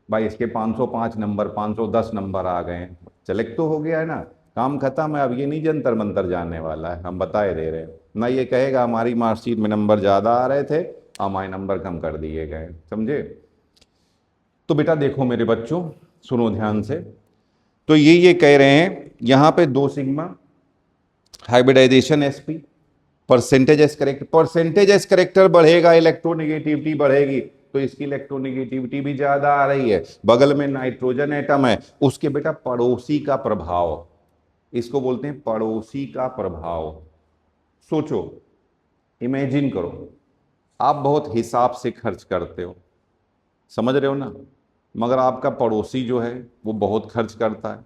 Speaker 1: भाई। इसके 505 नंबर 510 नंबर आ गए हैं, सेलेक्ट तो हो गया है ना, काम खत्म है। अब ये नहीं जंतर मंतर जानने वाला है, हम बताए दे रहे हैं ना, ये कहेगा हमारी मार्कशीट में नंबर ज्यादा आ रहे थे, हमारे नंबर कम कर दिए गए, समझे। तो बेटा देखो मेरे बच्चों, सुनो ध्यान से, तो ये कह रहे हैं यहां पे 2 sigma hybridisation sp, percentage S character, percentage S character बढ़ेगा इलेक्ट्रोनेगेटिविटी बढ़ेगी, तो इसकी इलेक्ट्रोनेगेटिविटी भी ज्यादा आ रही है। बगल में नाइट्रोजन एटम है, उसके बेटा पड़ोसी का प्रभाव, इसको बोलते हैं पड़ोसी का प्रभाव। सोचो, इमेजिन करो, आप बहुत हिसाब से खर्च करते हो, समझ रहे हो ना, मगर आपका पड़ोसी जो है वो बहुत खर्च करता है,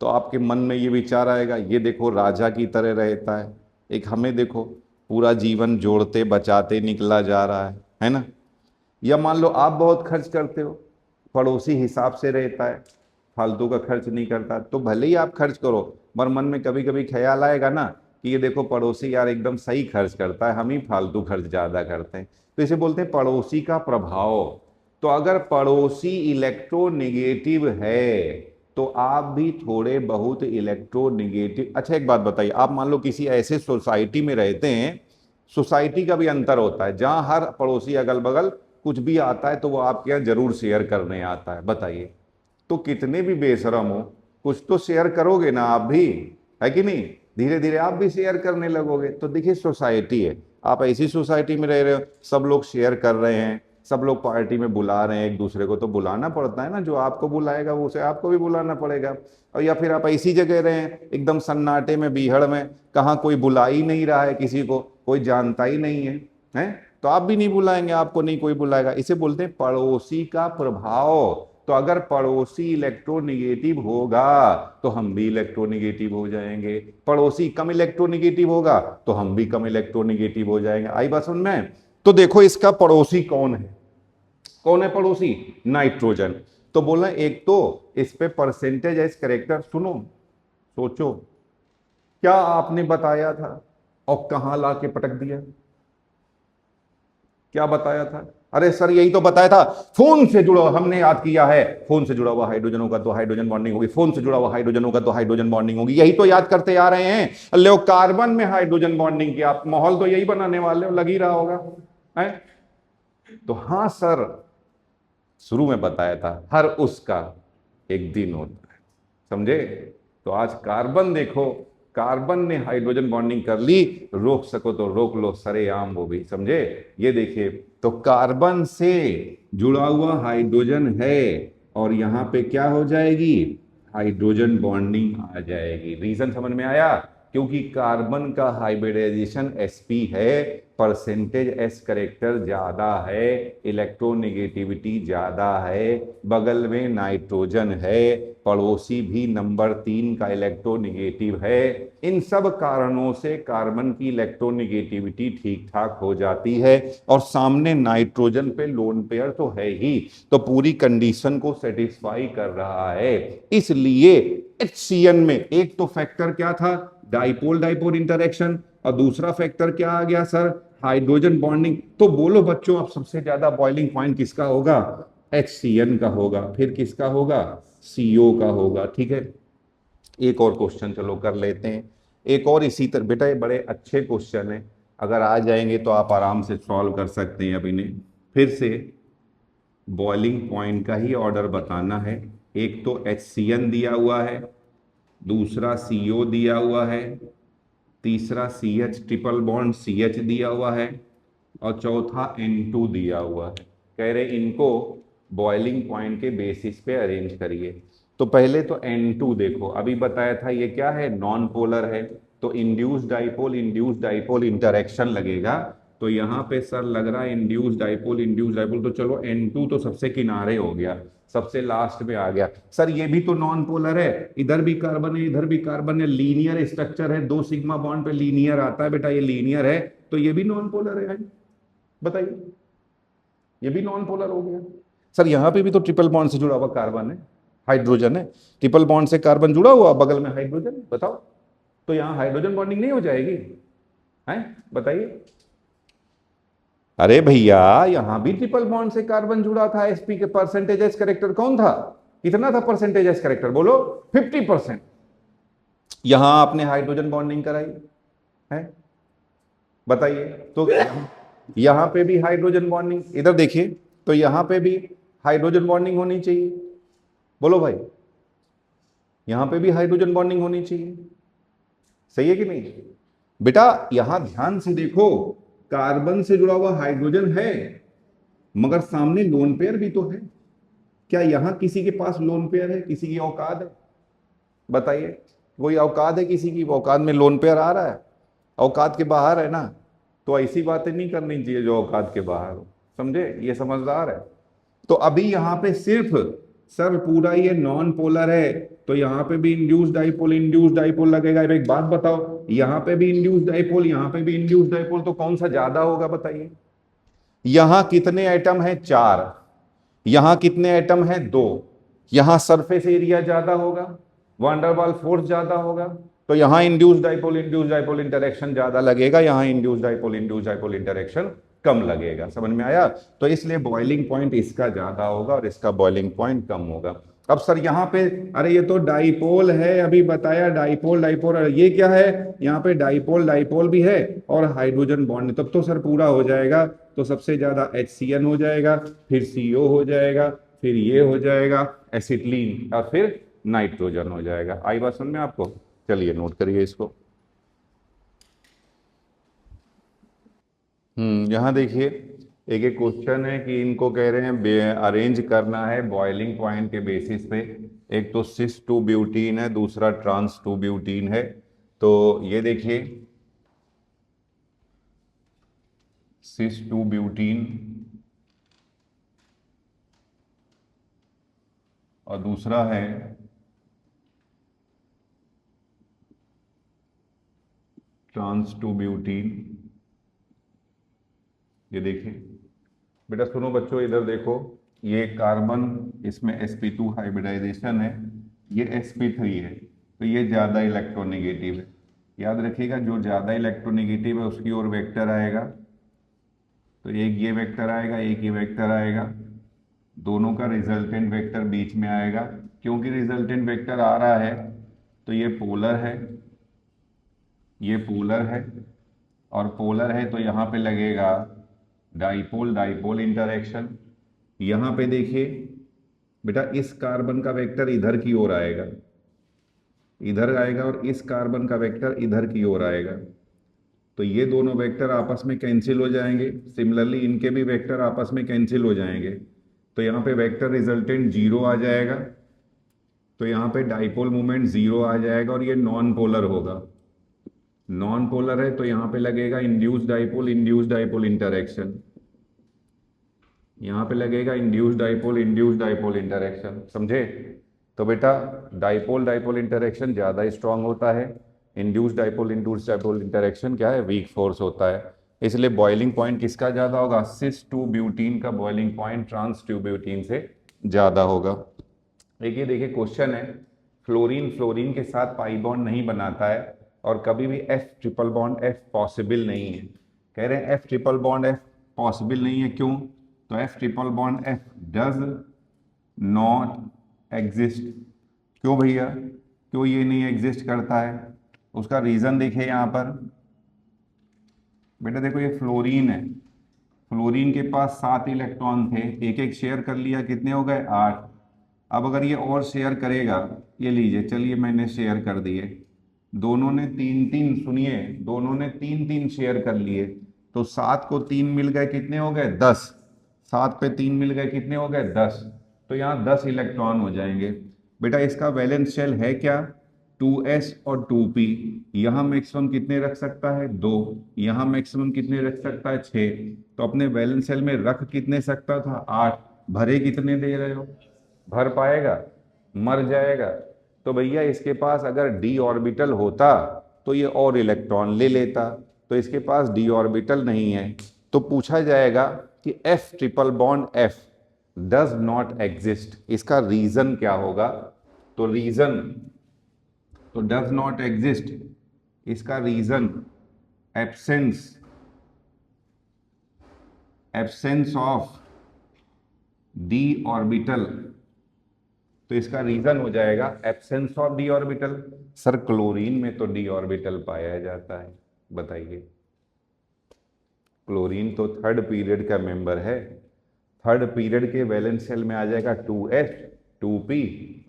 Speaker 1: तो आपके मन में ये विचार आएगा, ये देखो राजा की तरह रहता है, एक हमें देखो पूरा जीवन जोड़ते बचाते निकला जा रहा है ना। या मान लो आप बहुत खर्च करते हो, पड़ोसी हिसाब से रहता है, फालतू का खर्च नहीं करता, तो भले ही आप खर्च करो, पर मन में कभी कभी ख्याल आएगा ना कि ये देखो पड़ोसी यार एकदम सही खर्च करता है, हम ही फालतू खर्च ज्यादा करते हैं, तो इसे बोलते हैं पड़ोसी का प्रभाव। तो अगर पड़ोसी इलेक्ट्रोनेगेटिव है तो आप भी थोड़े बहुत इलेक्ट्रोनेगेटिव। अच्छा एक बात बताइए, आप मान लो किसी ऐसे सोसाइटी में रहते हैं, सोसाइटी का भी अंतर होता है, जहां हर पड़ोसी अगल बगल कुछ भी आता है तो वो आपके यहाँ जरूर शेयर करने आता है, बताइए। तो कितने भी बेशरम हो, कुछ तो शेयर करोगे ना आप भी, है कि नहीं, धीरे धीरे आप भी शेयर करने लगोगे। तो देखिए सोसाइटी है, आप ऐसी सोसाइटी में रह रहे हो, सब लोग शेयर कर रहे हैं, सब लोग पार्टी में बुला रहे हैं एक दूसरे को, तो बुलाना पड़ता है ना, जो आपको बुलाएगा वो उसे आपको भी बुलाना पड़ेगा। और या फिर आप ऐसी जगह रहे एकदम सन्नाटे में, बीहड़ में, कहाँ कोई बुला ही नहीं रहा है, किसी को कोई जानता ही नहीं है, हैं, तो आप भी नहीं बुलाएंगे, आपको नहीं कोई बुलाएगा। इसे बोलते हैं पड़ोसी का प्रभाव। तो अगर पड़ोसी इलेक्ट्रोनिगेटिव होगा तो हम भी इलेक्ट्रोनिगेटिव हो जाएंगे, पड़ोसी कम इलेक्ट्रोनिगेटिव होगा तो हम भी कम इलेक्ट्रोनिगेटिव हो जाएंगे। आई बात समझ में? तो देखो इसका पड़ोसी कौन है, कौन है पड़ोसी? नाइट्रोजन। तो बोला एक तो इस पे परसेंटेज एज कैरेक्टर, सुनो सोचो, क्या आपने बताया था और कहां ला के पटक दिया? क्या बताया था? अरे सर यही तो बताया था, फोन से जुड़ा, हमने याद किया है, फोन से जुड़ा हुआ हाइड्रोजन होगा तो हाइड्रोजन बॉन्डिंग होगी, फोन से जुड़ा हुआ हाइड्रोजन होगा तो हाइड्रोजन बॉन्डिंग होगी, यही तो याद करते आ रहे हैं। लो कार्बन में हाइड्रोजन बॉन्डिंग की आप माहौल तो यही बनाने वाले हो, लग ही रहा होगा है? तो हाँ सर, शुरू में बताया था, हर उसका एक दिन होता है, समझे? तो आज कार्बन देखो, कार्बन ने हाइड्रोजन बॉन्डिंग कर ली, रोक सको तो रोक लो सरेआम वो भी, समझे? ये देखिए, तो कार्बन से जुड़ा हुआ हाइड्रोजन है और यहां पे क्या हो जाएगी? हाइड्रोजन बॉन्डिंग आ जाएगी। रीजन समझ में आया? क्योंकि कार्बन का हाइब्रिडाइजेशन sp है, परसेंटेज एस करेक्टर ज्यादा है, इलेक्ट्रोनेगेटिविटी ज्यादा है, बगल में नाइट्रोजन है, पड़ोसी भी नंबर 3 का इलेक्ट्रोनेगेटिव है। इन सब कारणों से कार्बन की इलेक्ट्रोनेगेटिविटी ठीक ठाक हो जाती है और सामने नाइट्रोजन पे लोन पेयर तो है ही, तो पूरी कंडीशन को सेटिस्फाई कर रहा है। इसलिए HCN में एक तो फैक्टर क्या था? डाइपोल डाइपोल इंटरेक्शन, और दूसरा फैक्टर क्या आ गया सर? Hydrogen bonding. तो बोलो बच्चों, अब सबसे ज्यादा बॉइलिंग पॉइंट किसका होगा? HCN का होगा। फिर किसका होगा? CO का होगा। ठीक है, एक और क्वेश्चन चलो कर लेते हैं, एक और इसी तरह। बेटा ये बड़े अच्छे क्वेश्चन है, अगर आ जाएंगे तो आप आराम से सॉल्व कर सकते हैं। अब इन्हें फिर से बॉइलिंग पॉइंट का ही ऑर्डर बताना है। एक तो HCN दिया हुआ है, दूसरा CO दिया हुआ है, तीसरा CH ट्रिपल बॉन्ड CH दिया हुआ है, और चौथा N2 दिया हुआ है। कह रहे इनको बॉइलिंग पॉइंट के बेसिस पे अरेंज करिए। तो पहले तो N2 देखो, अभी बताया था ये क्या है? नॉन पोलर है, तो इंड्यूस डाइपोल इंटरेक्शन लगेगा। तो यहाँ पे सर लग रहा है इंड्यूस डाइपोल, तो चलो N2 तो सबसे किनारे हो गया, सबसे लास्ट में आ गया। सर ये भी तो नॉन पोलर है, इधर भी कार्बन है इधर भी कार्बन है, लीनियर स्ट्रक्चर है, 2 सिग्मा बॉन्ड पे लीनियर आता है बेटा, ये लीनियर है, तो ये भी नॉन पोलर है। बताइए, ये भी नॉन पोलर हो गया। सर यहाँ पे भी तो ट्रिपल बॉन्ड से जुड़ा हुआ कार्बन है, हाइड्रोजन है, ट्रिपल बॉन्ड से कार्बन जुड़ा हुआ, बगल में हाइड्रोजन, बताओ तो यहाँ हाइड्रोजन बॉन्डिंग नहीं हो जाएगी? है, बताइए। अरे भैया यहां भी ट्रिपल बॉन्ड से कार्बन जुड़ा था, sp के परसेंटेज एस करेक्टर कौन था? कितना था परसेंटेज एस करेक्टर? बोलो 50%। यहां आपने हाइड्रोजन बॉन्डिंग कराई है, बताइए। तो यहां पे भी हाइड्रोजन बॉन्डिंग, इधर देखिए, तो यहां पे भी हाइड्रोजन बॉन्डिंग होनी चाहिए। बोलो भाई, यहां पे भी हाइड्रोजन बॉन्डिंग होनी चाहिए, सही है कि नहीं? बेटा यहां ध्यान से देखो, कार्बन से जुड़ा हुआ हाइड्रोजन है, मगर सामने लोन पेयर भी तो है। क्या यहां किसी के पास लोन पेयर है? किसी की औकात है? बताइए, कोई औकात है किसी की? औकात में लोन पेयर आ रहा है? औकात के बाहर है ना, तो ऐसी बातें नहीं करनी चाहिए जो औकात के बाहर हो, समझे? ये समझदार है। तो अभी यहां पे सिर्फ सर पूरा ये नॉन पोलर है, तो यहां पे भी इंड्यूस डाइपोल लगेगा। अब एक बात बताओ, यहां पे भी इंड्यूस डाइपोल, यहां पे भी इंड्यूस डाइपोल, तो कौन सा ज्यादा होगा बताइए? यहां कितने एटम है? 4। यहां कितने एटम है? 2। यहां सरफेस एरिया ज्यादा होगा, वांडरवाल फोर्स ज्यादा होगा, तो यहां इंड्यूस डाइपोल इंटरेक्शन ज्यादा लगेगा, यहां इंड्यूस डाइपोल इंटरेक्शन कम लगेगा। समझ में आया? तो इसलिए बॉइलिंग पॉइंट इसका ज्यादा होगा और इसका बॉइलिंग पॉइंट कम होगा। अब सर यहाँ पे, अरे ये तो डाइपोल है, अभी बताया डाइपोल डाइपोल, ये क्या है? यहाँ पे डाइपोल डाइपोल भी है और हाइड्रोजन बॉन्ड, तब तो सर पूरा हो जाएगा। तो सबसे ज्यादा HCN हो जाएगा, फिर CO हो जाएगा, फिर ये हो जाएगा एसिटिलीन, और फिर नाइट्रोजन हो जाएगा। आई बात समझ में आपको? चलिए नोट करिए इसको। यहाँ देखिए, एक एक क्वेश्चन है कि इनको कह रहे हैं अरेंज करना है बॉइलिंग पॉइंट के बेसिस पे। एक तो सिस टू ब्यूटीन है, दूसरा ट्रांस टू ब्यूटीन है। तो ये देखिए सिस टू ब्यूटीन और दूसरा है ट्रांस टू ब्यूटीन। ये देखिए बेटा, सुनो बच्चों, इधर देखो, ये कार्बन, इसमें sp2 हाइब्रिडाइजेशन है, ये sp3 है, तो ये ज़्यादा इलेक्ट्रोनेगेटिव है। याद रखिएगा, जो ज़्यादा इलेक्ट्रोनेगेटिव है उसकी ओर वेक्टर आएगा। तो एक ये वेक्टर आएगा, एक ये वेक्टर आएगा, दोनों का रिजल्टेंट वेक्टर बीच में आएगा। क्योंकि रिजल्टेंट वेक्टर आ रहा है तो ये पोलर है, ये पोलर है, और पोलर है तो यहाँ पे लगेगा डाइपोल डाइपोल इंटरेक्शन। यहाँ पे देखिए बेटा, इस कार्बन का वेक्टर इधर की ओर आएगा, इधर आएगा, और इस कार्बन का वेक्टर इधर की ओर आएगा। तो ये दोनों वेक्टर आपस में कैंसिल हो जाएंगे। सिमिलरली इनके भी वेक्टर आपस में कैंसिल हो जाएंगे। तो यहाँ पे वेक्टर रिजल्टेंट जीरो आ जाएगा। तो यहाँ पे डाइपोल मोमेंट जीरो आ जाएगा, और ये नॉन पोलर होगा। नॉन पोलर है तो यहाँ पे लगेगा इंड्यूस्ड डाइपोल इंटरेक्शन। यहाँ पे लगेगा इंड्यूस्ड डाइपोल इंटरेक्शन। समझे? तो बेटा, डाइपोल इंटरेक्शन ज़्यादा स्ट्रांग होता है, इंड्यूस्ड डाइपोल इंटरेक्शन क्या है, वीक फोर्स होता है। इसलिए बॉइलिंग पॉइंट किसका ज़्यादा होगा, सिस टू ब्यूटीन का boiling point trans two butene से ज़्यादा होगा। एक ये देखिए क्वेश्चन है, फ्लोरीन फ्लोरीन के साथ पाई बॉन्ड नहीं बनाता है, और कभी भी F triple bond F possible नहीं है। कह रहे हैं F triple bond F possible नहीं है, क्यों? तो F triple bond F does not exist. क्यों भैया, क्यों ये नहीं एग्जिस्ट करता है? उसका रीज़न देखिए यहाँ पर। बेटा देखो, ये फ्लोरीन है, फ्लोरीन के पास 7 इलेक्ट्रॉन थे, एक एक शेयर कर लिया, कितने हो गए, 8। अब अगर ये और शेयर करेगा, ये लीजिए, चलिए मैंने शेयर कर दिए, दोनों ने 3-3, सुनिए, दोनों ने 3-3 शेयर कर लिए, तो 7 को 3 मिल गए, कितने हो गए, 10। 7 पे 3 मिल गए, कितने हो गए, 10। तो यहाँ 10 इलेक्ट्रॉन हो जाएंगे। बेटा इसका वैलेंस शेल है क्या, 2s और 2p। यहाँ मैक्सिमम कितने रख सकता है, 2। यहाँ मैक्सिमम कितने रख सकता है, 6। तो अपने वैलेंस शेल में रख कितने सकता था, 8। भरे कितने दे रहे हो, भर पाएगा, मर जाएगा। तो भैया इसके पास अगर d ऑर्बिटल होता तो ये और इलेक्ट्रॉन ले लेता, तो इसके पास d ऑर्बिटल नहीं है। तो पूछा जाएगा कि F triple bond F does not exist, इसका रीजन क्या होगा? तो रीजन, तो डज नॉट एग्जिस्ट, इसका reason absence of d orbital. तो इसका रीजन हो जाएगा absence of d orbital. Sir chlorine में तो d ऑर्बिटल पाया जाता है, बताइए। क्लोरीन तो थर्ड पीरियड का मेंबर है, थर्ड पीरियड के वैलेंस शेल में आ जाएगा 2s 2p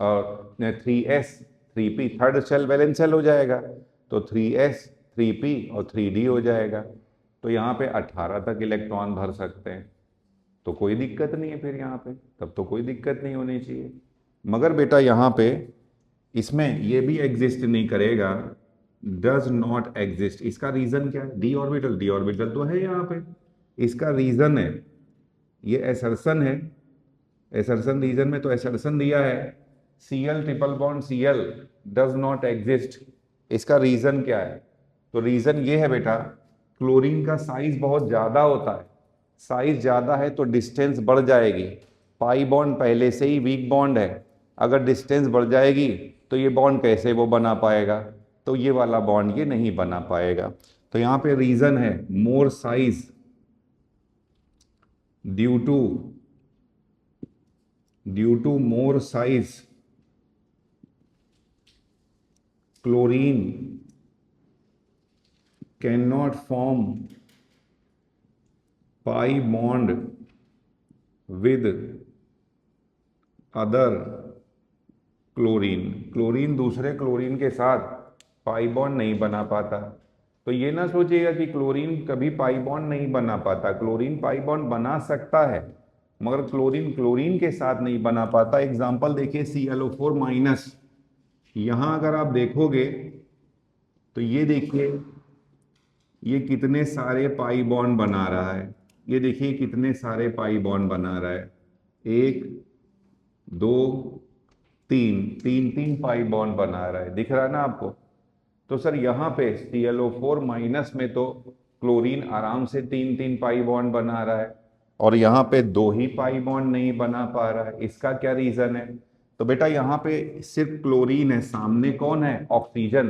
Speaker 1: और 3s 3p, third shell valence shell हो जाएगा, तो 3s 3p और 3d हो जाएगा। तो यहाँ पे 18 तक इलेक्ट्रॉन भर सकते हैं, तो कोई दिक्कत नहीं है फिर यहाँ पे, तब तो कोई दिक्कत नहीं होनी चाहिए। मगर बेटा यहाँ पे इसमें ये भी एग्जिस्ट नहीं करेगा, डज नॉट एग्जिस्ट। इसका रीजन क्या है, डी ऑर्बिटल तो है यहाँ पे, इसका रीजन है, ये एसर्शन है, एसर्शन रीजन में तो एसर्शन दिया है Cl triple bond Cl does not exist. इसका रीजन क्या है? तो रीजन ये है बेटा, क्लोरीन का साइज बहुत ज्यादा होता है, साइज ज्यादा है तो डिस्टेंस बढ़ जाएगी। पाई बॉन्ड पहले से ही वीक बॉन्ड है, अगर डिस्टेंस बढ़ जाएगी तो ये बॉन्ड कैसे वो बना पाएगा, तो ये वाला बॉन्ड ये नहीं बना पाएगा। तो यहाँ पे रीजन है more size due to more size chlorine can not form pi bond with other chlorine. Chlorine दूसरे क्लोरीन के साथ पाई बॉन्ड नहीं बना पाता। तो ये ना सोचिएगा कि क्लोरीन कभी पाई बॉन्ड नहीं बना पाता, क्लोरीन पाई बॉन्ड बना सकता है, मगर क्लोरीन क्लोरीन के साथ नहीं बना पाता। एग्जाम्पल देखिए ClO4 माइनस, यहां अगर आप देखोगे तो ये देखिए ये कितने सारे पाई बॉन्ड बना रहा है, ये देखिए कितने सारे पाई बॉन्ड बना रहा है, 1 2 3, तीन तीन पाई बॉन्ड बना रहा है, दिख रहा है ना आपको। तो सर यहाँ पे ClO4 माइनस में तो क्लोरीन आराम से 3 पाई बॉन्ड बना रहा है, और यहाँ पे 2 ही पाई बॉन्ड नहीं बना पा रहा है, इसका क्या रीजन है? तो बेटा यहाँ पे सिर्फ क्लोरीन है, सामने कौन है? ऑक्सीजन।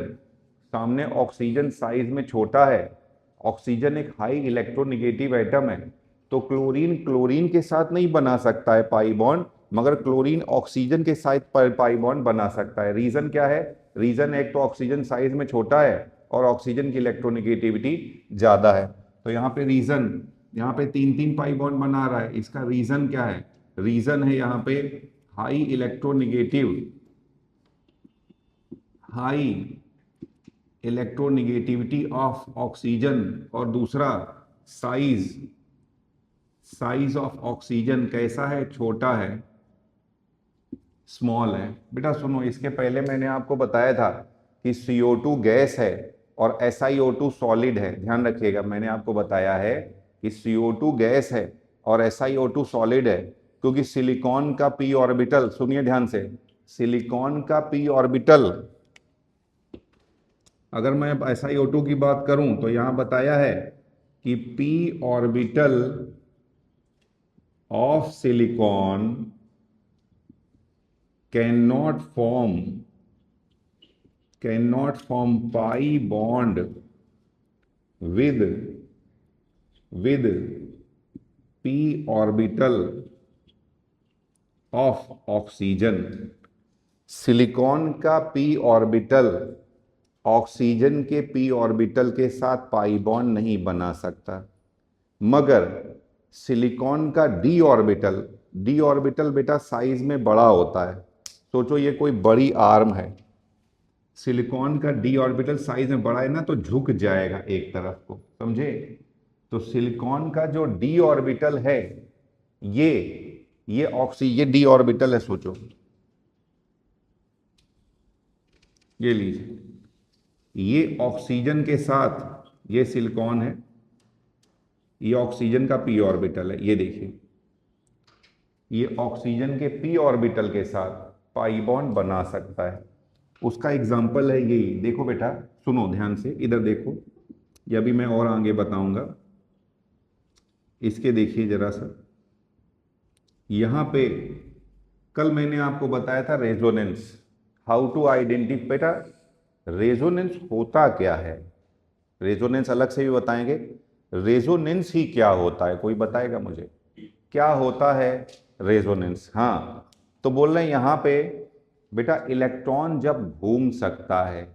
Speaker 1: सामने ऑक्सीजन साइज में छोटा है, ऑक्सीजन एक हाई इलेक्ट्रोनिगेटिव एटम है, तो क्लोरीन क्लोरीन के साथ नहीं बना सकता है पाई बॉन्ड, मगर क्लोरीन ऑक्सीजन के साथ पाई बॉन्ड बना सकता है। रीजन क्या है? रीजन एक तो ऑक्सीजन साइज में छोटा है और ऑक्सीजन की इलेक्ट्रोनिगेटिविटी ज्यादा है। तो यहाँ पे रीजन, यहाँ पे 3 पाई बॉन्ड बना रहा है, इसका रीजन क्या है? रीजन है यहाँ पे हाई इलेक्ट्रोनिगेटिविटी ऑफ ऑक्सीजन, और दूसरा साइज ऑफ ऑक्सीजन कैसा है? छोटा है, स्मॉल है। बेटा सुनो, इसके पहले मैंने आपको बताया था कि CO2 गैस है और SiO2 सॉलिड है। ध्यान रखिएगा, मैंने आपको बताया है कि CO2 गैस है और SiO2 सॉलिड है, क्योंकि सिलिकॉन का p ऑर्बिटल, सुनिए ध्यान से, सिलिकॉन का p ऑर्बिटल, अगर मैं अब SiO2 की बात करूं तो यहां बताया है कि p orbital of silicon cannot form pi bond with p orbital of oxygen। Silicon का p ऑर्बिटल ऑक्सीजन के p ऑर्बिटल के साथ पाई बॉन्ड नहीं बना सकता, मगर सिलिकॉन का d ऑर्बिटल बेटा साइज में बड़ा होता है। सोचो ये कोई बड़ी आर्म है, सिलिकॉन का d ऑर्बिटल साइज में बड़ा है ना, तो झुक जाएगा एक तरफ को, समझे? तो सिलिकॉन का जो d ऑर्बिटल है, ये d ऑर्बिटल है, सोचो ये लीजिए, ये ऑक्सीजन के साथ, ये सिलिकॉन है, ये ऑक्सीजन का p ऑर्बिटल है, ये देखिए ये ऑक्सीजन के p ऑर्बिटल के साथ पाई बॉन्ड बना सकता है। उसका एग्जाम्पल है यही, देखो बेटा सुनो ध्यान से, इधर देखो, ये अभी मैं और आगे बताऊंगा, इसके देखिए जरा सा, यहां पे कल मैंने आपको बताया था रेजोनेंस, हाउ टू आइडेंटिफाई। बेटा रेजोनेंस होता क्या है? रेजोनेंस अलग से भी बताएंगे, रेजोनेंस ही क्या होता है, कोई बताएगा मुझे क्या होता है रेजोनेंस? हाँ, तो बोल रहे हैं यहां पे बेटा इलेक्ट्रॉन जब घूम सकता है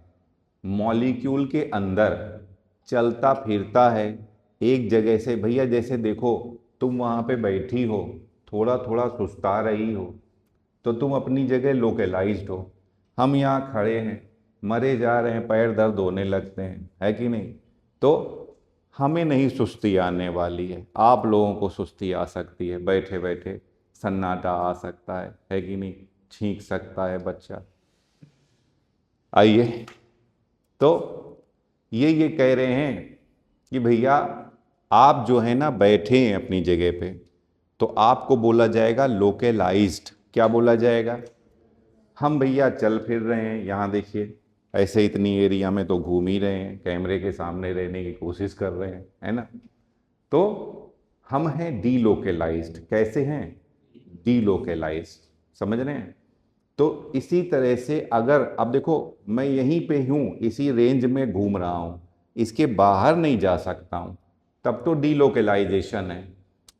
Speaker 1: मॉलिक्यूल के अंदर, चलता फिरता है एक जगह से, भैया जैसे देखो तुम वहां पे बैठी हो, थोड़ा थोड़ा सुस्ता रही हो, तो तुम अपनी जगह लोकेलाइज्ड हो, हम यहाँ खड़े हैं, मरे जा रहे हैं, पैर दर्द होने लगते हैं, है कि नहीं? तो हमें नहीं सुस्ती आने वाली है, आप लोगों को सुस्ती आ सकती है, बैठे बैठे सन्नाटा आ सकता है कि नहीं? छींक सकता है बच्चा। आइए, तो ये कह रहे हैं कि भैया आप जो है ना बैठे हैं अपनी जगह पे, तो आपको बोला जाएगा लोकेलाइज्ड। क्या बोला जाएगा? हम भैया चल फिर रहे हैं, यहाँ देखिए ऐसे इतनी एरिया में तो घूम ही रहे हैं, कैमरे के सामने रहने की कोशिश कर रहे हैं, है ना? तो हम हैं डीलोकेलाइज्ड। कैसे हैं? डीलोकेलाइज्ड, समझ रहे हैं? तो इसी तरह से अगर अब देखो मैं यहीं पे हूँ, इसी रेंज में घूम रहा हूँ, इसके बाहर नहीं जा सकता हूँ, तब तो डीलोकेलाइजेशन है।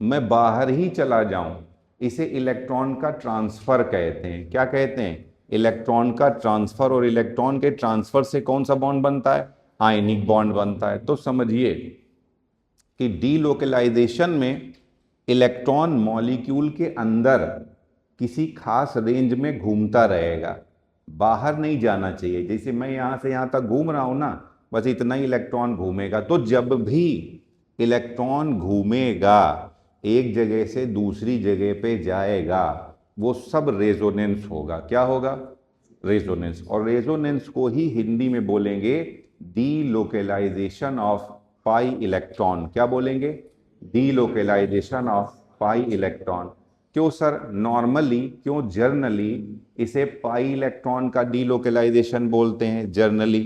Speaker 1: मैं बाहर ही चला जाऊं, इसे इलेक्ट्रॉन का ट्रांसफर कहते हैं। क्या कहते हैं? इलेक्ट्रॉन का ट्रांसफर। और इलेक्ट्रॉन के ट्रांसफर से कौन सा बॉन्ड बनता है? आयनिक बॉन्ड बनता है। तो समझिए कि डीलोकेलाइजेशन में इलेक्ट्रॉन मॉलिक्यूल के अंदर किसी खास रेंज में घूमता रहेगा, बाहर नहीं जाना चाहिए। जैसे मैं यहाँ से यहाँ तक घूम रहा हूँ ना, बस इतना ही इलेक्ट्रॉन घूमेगा। तो जब भी इलेक्ट्रॉन घूमेगा एक जगह से दूसरी जगह पे जाएगा, वो सब रेजोनेंस होगा। क्या होगा? रेजोनेंस। और रेजोनेंस को ही हिंदी में बोलेंगे डीलोकेलाइजेशन ऑफ पाई इलेक्ट्रॉन। क्या बोलेंगे? Delocalisation of pi electron. क्यों सर नॉर्मली, क्यों जर्नली इसे पाई इलेक्ट्रॉन का डीलोकेलाइजेशन बोलते हैं जर्नली?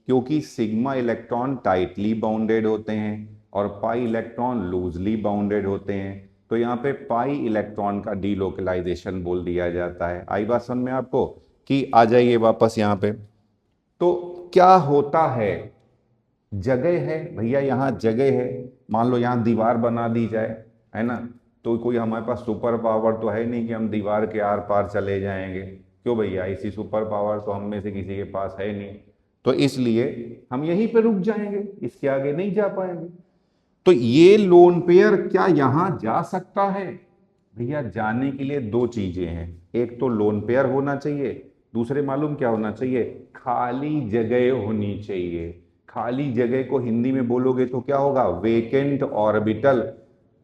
Speaker 1: क्योंकि सिग्मा इलेक्ट्रॉन टाइटली बाउंडेड होते हैं और पाई इलेक्ट्रॉन लूजली बाउंडेड होते हैं। तो यहाँ पे पाई इलेक्ट्रॉन का डीलोकेलाइजेशन बोल दिया जाता है। आई बात समझ में आपको? कि आ जाइए वापस यहाँ पे। तो क्या होता है? जगह है भैया, यहाँ जगह है। मान लो यहाँ दीवार बना दी जाए, है ना, तो कोई हमारे पास सुपर पावर तो है नहीं कि हम दीवार के आर पार चले जाएंगे। क्यों भैया? ऐसी सुपर पावर तो हम में से किसी के पास है नहीं। तो इसलिए हम यहीं पे रुक जाएंगे, इसके आगे नहीं जा पाएंगे। तो ये लोन पेयर क्या यहां जा सकता है? भैया जाने के लिए दो चीजें हैं। एक तो लोन पेयर होना चाहिए, दूसरे मालूम क्या होना चाहिए? खाली जगह होनी चाहिए। खाली जगह को हिंदी में बोलोगे तो क्या होगा? Vacant orbital.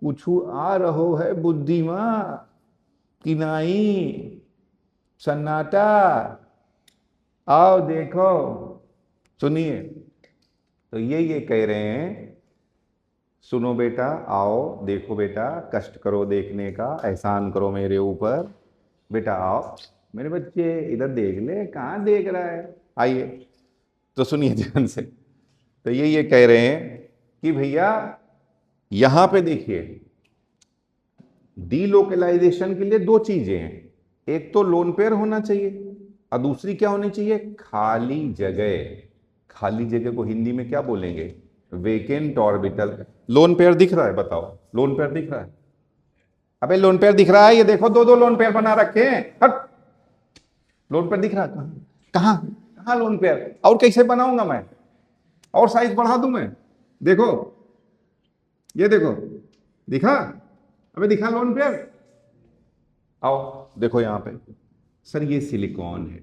Speaker 1: कुछ आ रहो है बुद्धिमा कि नहीं? सन्नाटा, आओ देखो सुनिए। तो ये कह रहे हैं, सुनो बेटा, आओ देखो बेटा, कष्ट करो देखने का, एहसान करो मेरे ऊपर। बेटा आओ मेरे बच्चे, इधर देख ले, कहाँ देख रहा है, आइए। तो सुनिए ध्यान से। तो ये कह रहे हैं कि भैया यहां पे देखिए, डीलोकेलाइजेशन के लिए दो चीजें हैं। एक तो लोन पेयर होना चाहिए और दूसरी क्या होनी चाहिए? खाली जगह। खाली जगह को हिंदी में क्या बोलेंगे? Vacant orbital. लोन पेयर दिख रहा है? बताओ, लोन पेयर दिख रहा है? अबे लोन पेयर दिख रहा है? ये देखो दो दो लोन पेयर बना रखे हैं। हट, लोन पेयर दिख रहा है? कहां कहां लोन पेयर? और कैसे बनाऊंगा मैं? और साइज बढ़ा दूं मैं? देखो, ये देखो, दिखा? अबे दिखा लोन पेयर? आओ देखो यहां पे। सर ये सिलिकॉन है,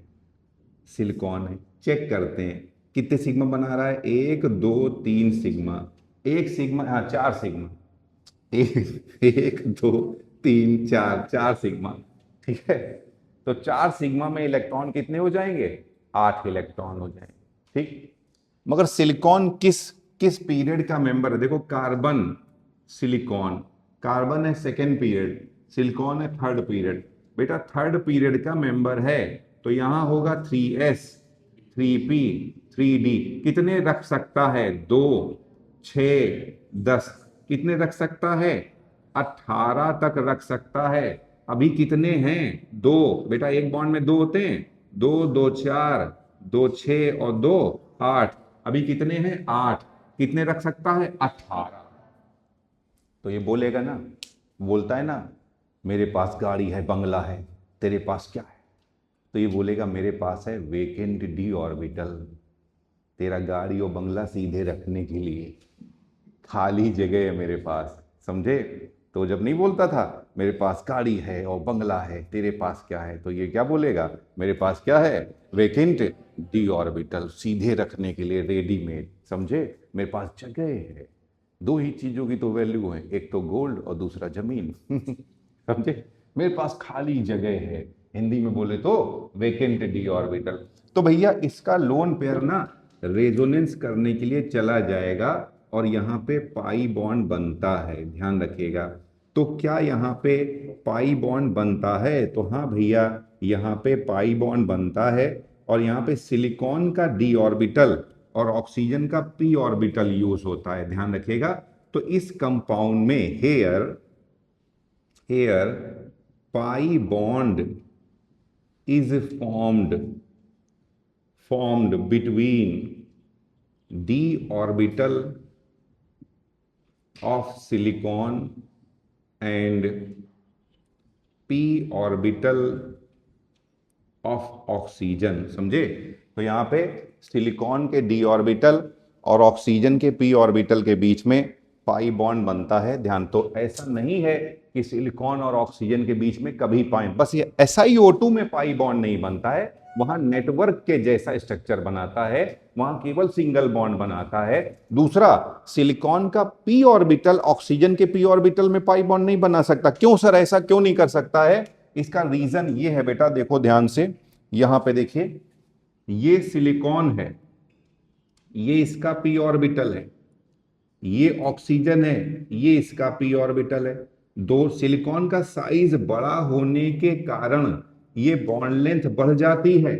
Speaker 1: सिलिकॉन है। चेक करते हैं कितने सिग्मा बना रहा है। 1 2 3 सिग्मा। एक सिग्मा, हाँ 4 सिग्मा। 1 2 3 4, 4 सिग्मा। ठीक है, तो 4 सिग्मा में इलेक्ट्रॉन कितने हो जाएंगे? 8 इलेक्ट्रॉन हो जाएंगे। ठीक, मगर सिलिकॉन किस किस पीरियड का मेंबर है? देखो कार्बन, सिलिकॉन, कार्बन है सेकेंड पीरियड, सिलिकॉन है थर्ड पीरियड। बेटा थर्ड पीरियड का मेंबर है, तो यहां होगा 3s 3p 3d। कितने रख सकता है? 2 6 10। कितने रख सकता है? 18 तक रख सकता है। अभी कितने हैं? 2। बेटा एक बॉन्ड में 2 होते हैं। 2 2 4, 2 6 और 2 8। अभी कितने हैं? 8। कितने रख सकता है? 18। तो ये बोलेगा ना, बोलता है ना, मेरे पास गाड़ी है, बंगला है, तेरे पास क्या है? तो ये बोलेगा मेरे पास है वेकेंट डी ऑर्बिटल। तेरा गाड़ी और बंगला सीधे रखने के लिए खाली जगह है मेरे पास, समझे? तो जब नहीं बोलता था मेरे पास गाड़ी है और बंगला है, तेरे पास क्या है, तो ये क्या बोलेगा? मेरे पास क्या है? वेकेंट डी ऑर्बिटल, सीधे रखने के लिए रेडीमेड, समझे? मेरे पास जगह है। दो ही चीजों की तो वैल्यू है, एक तो गोल्ड और दूसरा जमीन। समझे? मेरे पास खाली जगह है, हिंदी में बोले तो वेकेंट डी ऑर्बिटल। तो भैया इसका लोन पेयर ना रेजोनेंस करने के लिए चला जाएगा और यहाँ पे पाई बॉन्ड बनता है, ध्यान रखिएगा। तो क्या यहाँ पे पाई बॉन्ड बनता है? तो हाँ भैया, यहाँ पे पाई बॉन्ड बनता है और यहाँ पे सिलिकॉन का डी ऑर्बिटल और ऑक्सीजन का पी ऑर्बिटल यूज होता है, ध्यान रखिएगा। तो इस कंपाउंड में here pi bond is formed between d orbital of silicon and p orbital of oxygen, समझे? तो यहाँ पे सिलिकॉन के d ऑर्बिटल और ऑक्सीजन के p ऑर्बिटल के बीच में पाई बॉन्ड बनता है, ध्यान। तो ऐसा नहीं है कि सिलिकॉन और ऑक्सीजन के बीच में कभी पाए, बस ये SiO2 में पाई बॉन्ड नहीं बनता है, वहां नेटवर्क के जैसा स्ट्रक्चर बनाता है, वहां केवल सिंगल बॉन्ड बनाता है। दूसरा, सिलिकॉन का पी ऑर्बिटल ऑक्सीजन के पी ऑर्बिटल में पाई बॉन्ड नहीं बना सकता। क्यों सर, ऐसा क्यों नहीं कर सकता है? इसका रीजन ये है बेटा, देखो ध्यान से, यहां पे देखिए, ये सिलिकॉन है, ये इसका पी ऑर्बिटल है, ये ऑक्सीजन है, ये इसका पी ऑर्बिटल है। दो सिलिकॉन का साइज बड़ा होने के कारण ये बॉन्ड लेंथ बढ़ जाती है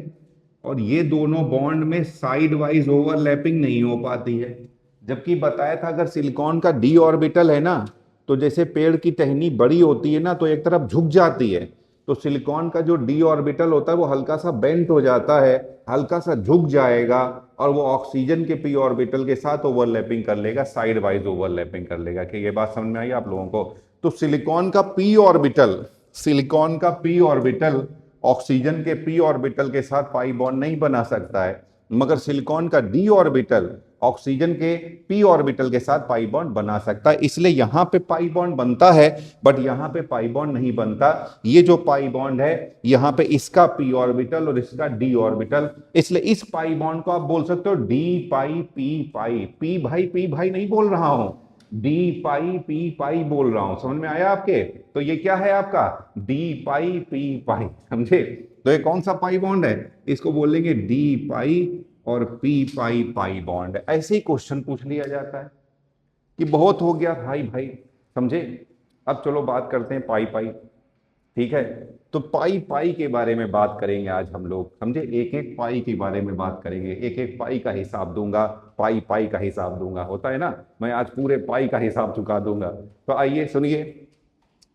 Speaker 1: और ये दोनों बॉन्ड में साइड वाइज ओवरलैपिंग नहीं हो पाती है। जबकि बताया था अगर सिलिकॉन का डी ऑर्बिटल है ना, तो जैसे पेड़ की टहनी बड़ी होती है ना तो एक तरफ झुक जाती है, तो सिलिकॉन का जो डी ऑर्बिटल होता है वो हल्का सा बेंट हो जाता है, हल्का सा झुक जाएगा और वो ऑक्सीजन के पी ऑर्बिटल के साथ ओवरलैपिंग कर लेगा, साइड वाइज ओवरलैपिंग कर लेगा। कि ये बात समझ में आई आप लोगों को? तो सिलिकॉन का पी ऑर्बिटल, सिलिकॉन का पी ऑर्बिटल ऑक्सीजन के पी ऑर्बिटल के साथ पाई बॉन्ड नहीं बना सकता है, मगर सिलिकॉन का डी ऑर्बिटल ऑक्सीजन के पी ऑर्बिटल के साथ पाई बॉन्ड बना सकता है। इसलिए यहां पे पाई बॉन्ड बनता है, बट यहां पे पाई बॉन्ड नहीं बनता। ये जो पाई बॉन्ड है यहां पे इसका पी ऑर्बिटल और इसका डी ऑर्बिटल, इसलिए इस पाई बॉन्ड को आप बोल सकते हो डी पाई पी पाई। पी भाई नहीं बोल रहा हूं, डी पाई पी पाई बोल रहा हूं। समझ में आया आपके? तो ये क्या है आपका डी पाई पी पाई, समझे? तो ये कौन सा पाई बॉन्ड है? इसको बोलेंगे डी पाई और पी पाई पाई बॉन्ड। ऐसे ही क्वेश्चन पूछ लिया जाता है कि बहुत हो गया भाई भाई, समझे? अब चलो बात करते हैं पाई पाई, ठीक है? तो पाई पाई के बारे में बात करेंगे आज हम लोग, समझे? एक एक पाई के बारे में बात करेंगे, एक एक पाई का हिसाब दूंगा, पाई पाई का हिसाब दूंगा, होता है ना, मैं आज पूरे पाई का हिसाब चुका दूंगा। तो आइए सुनिए,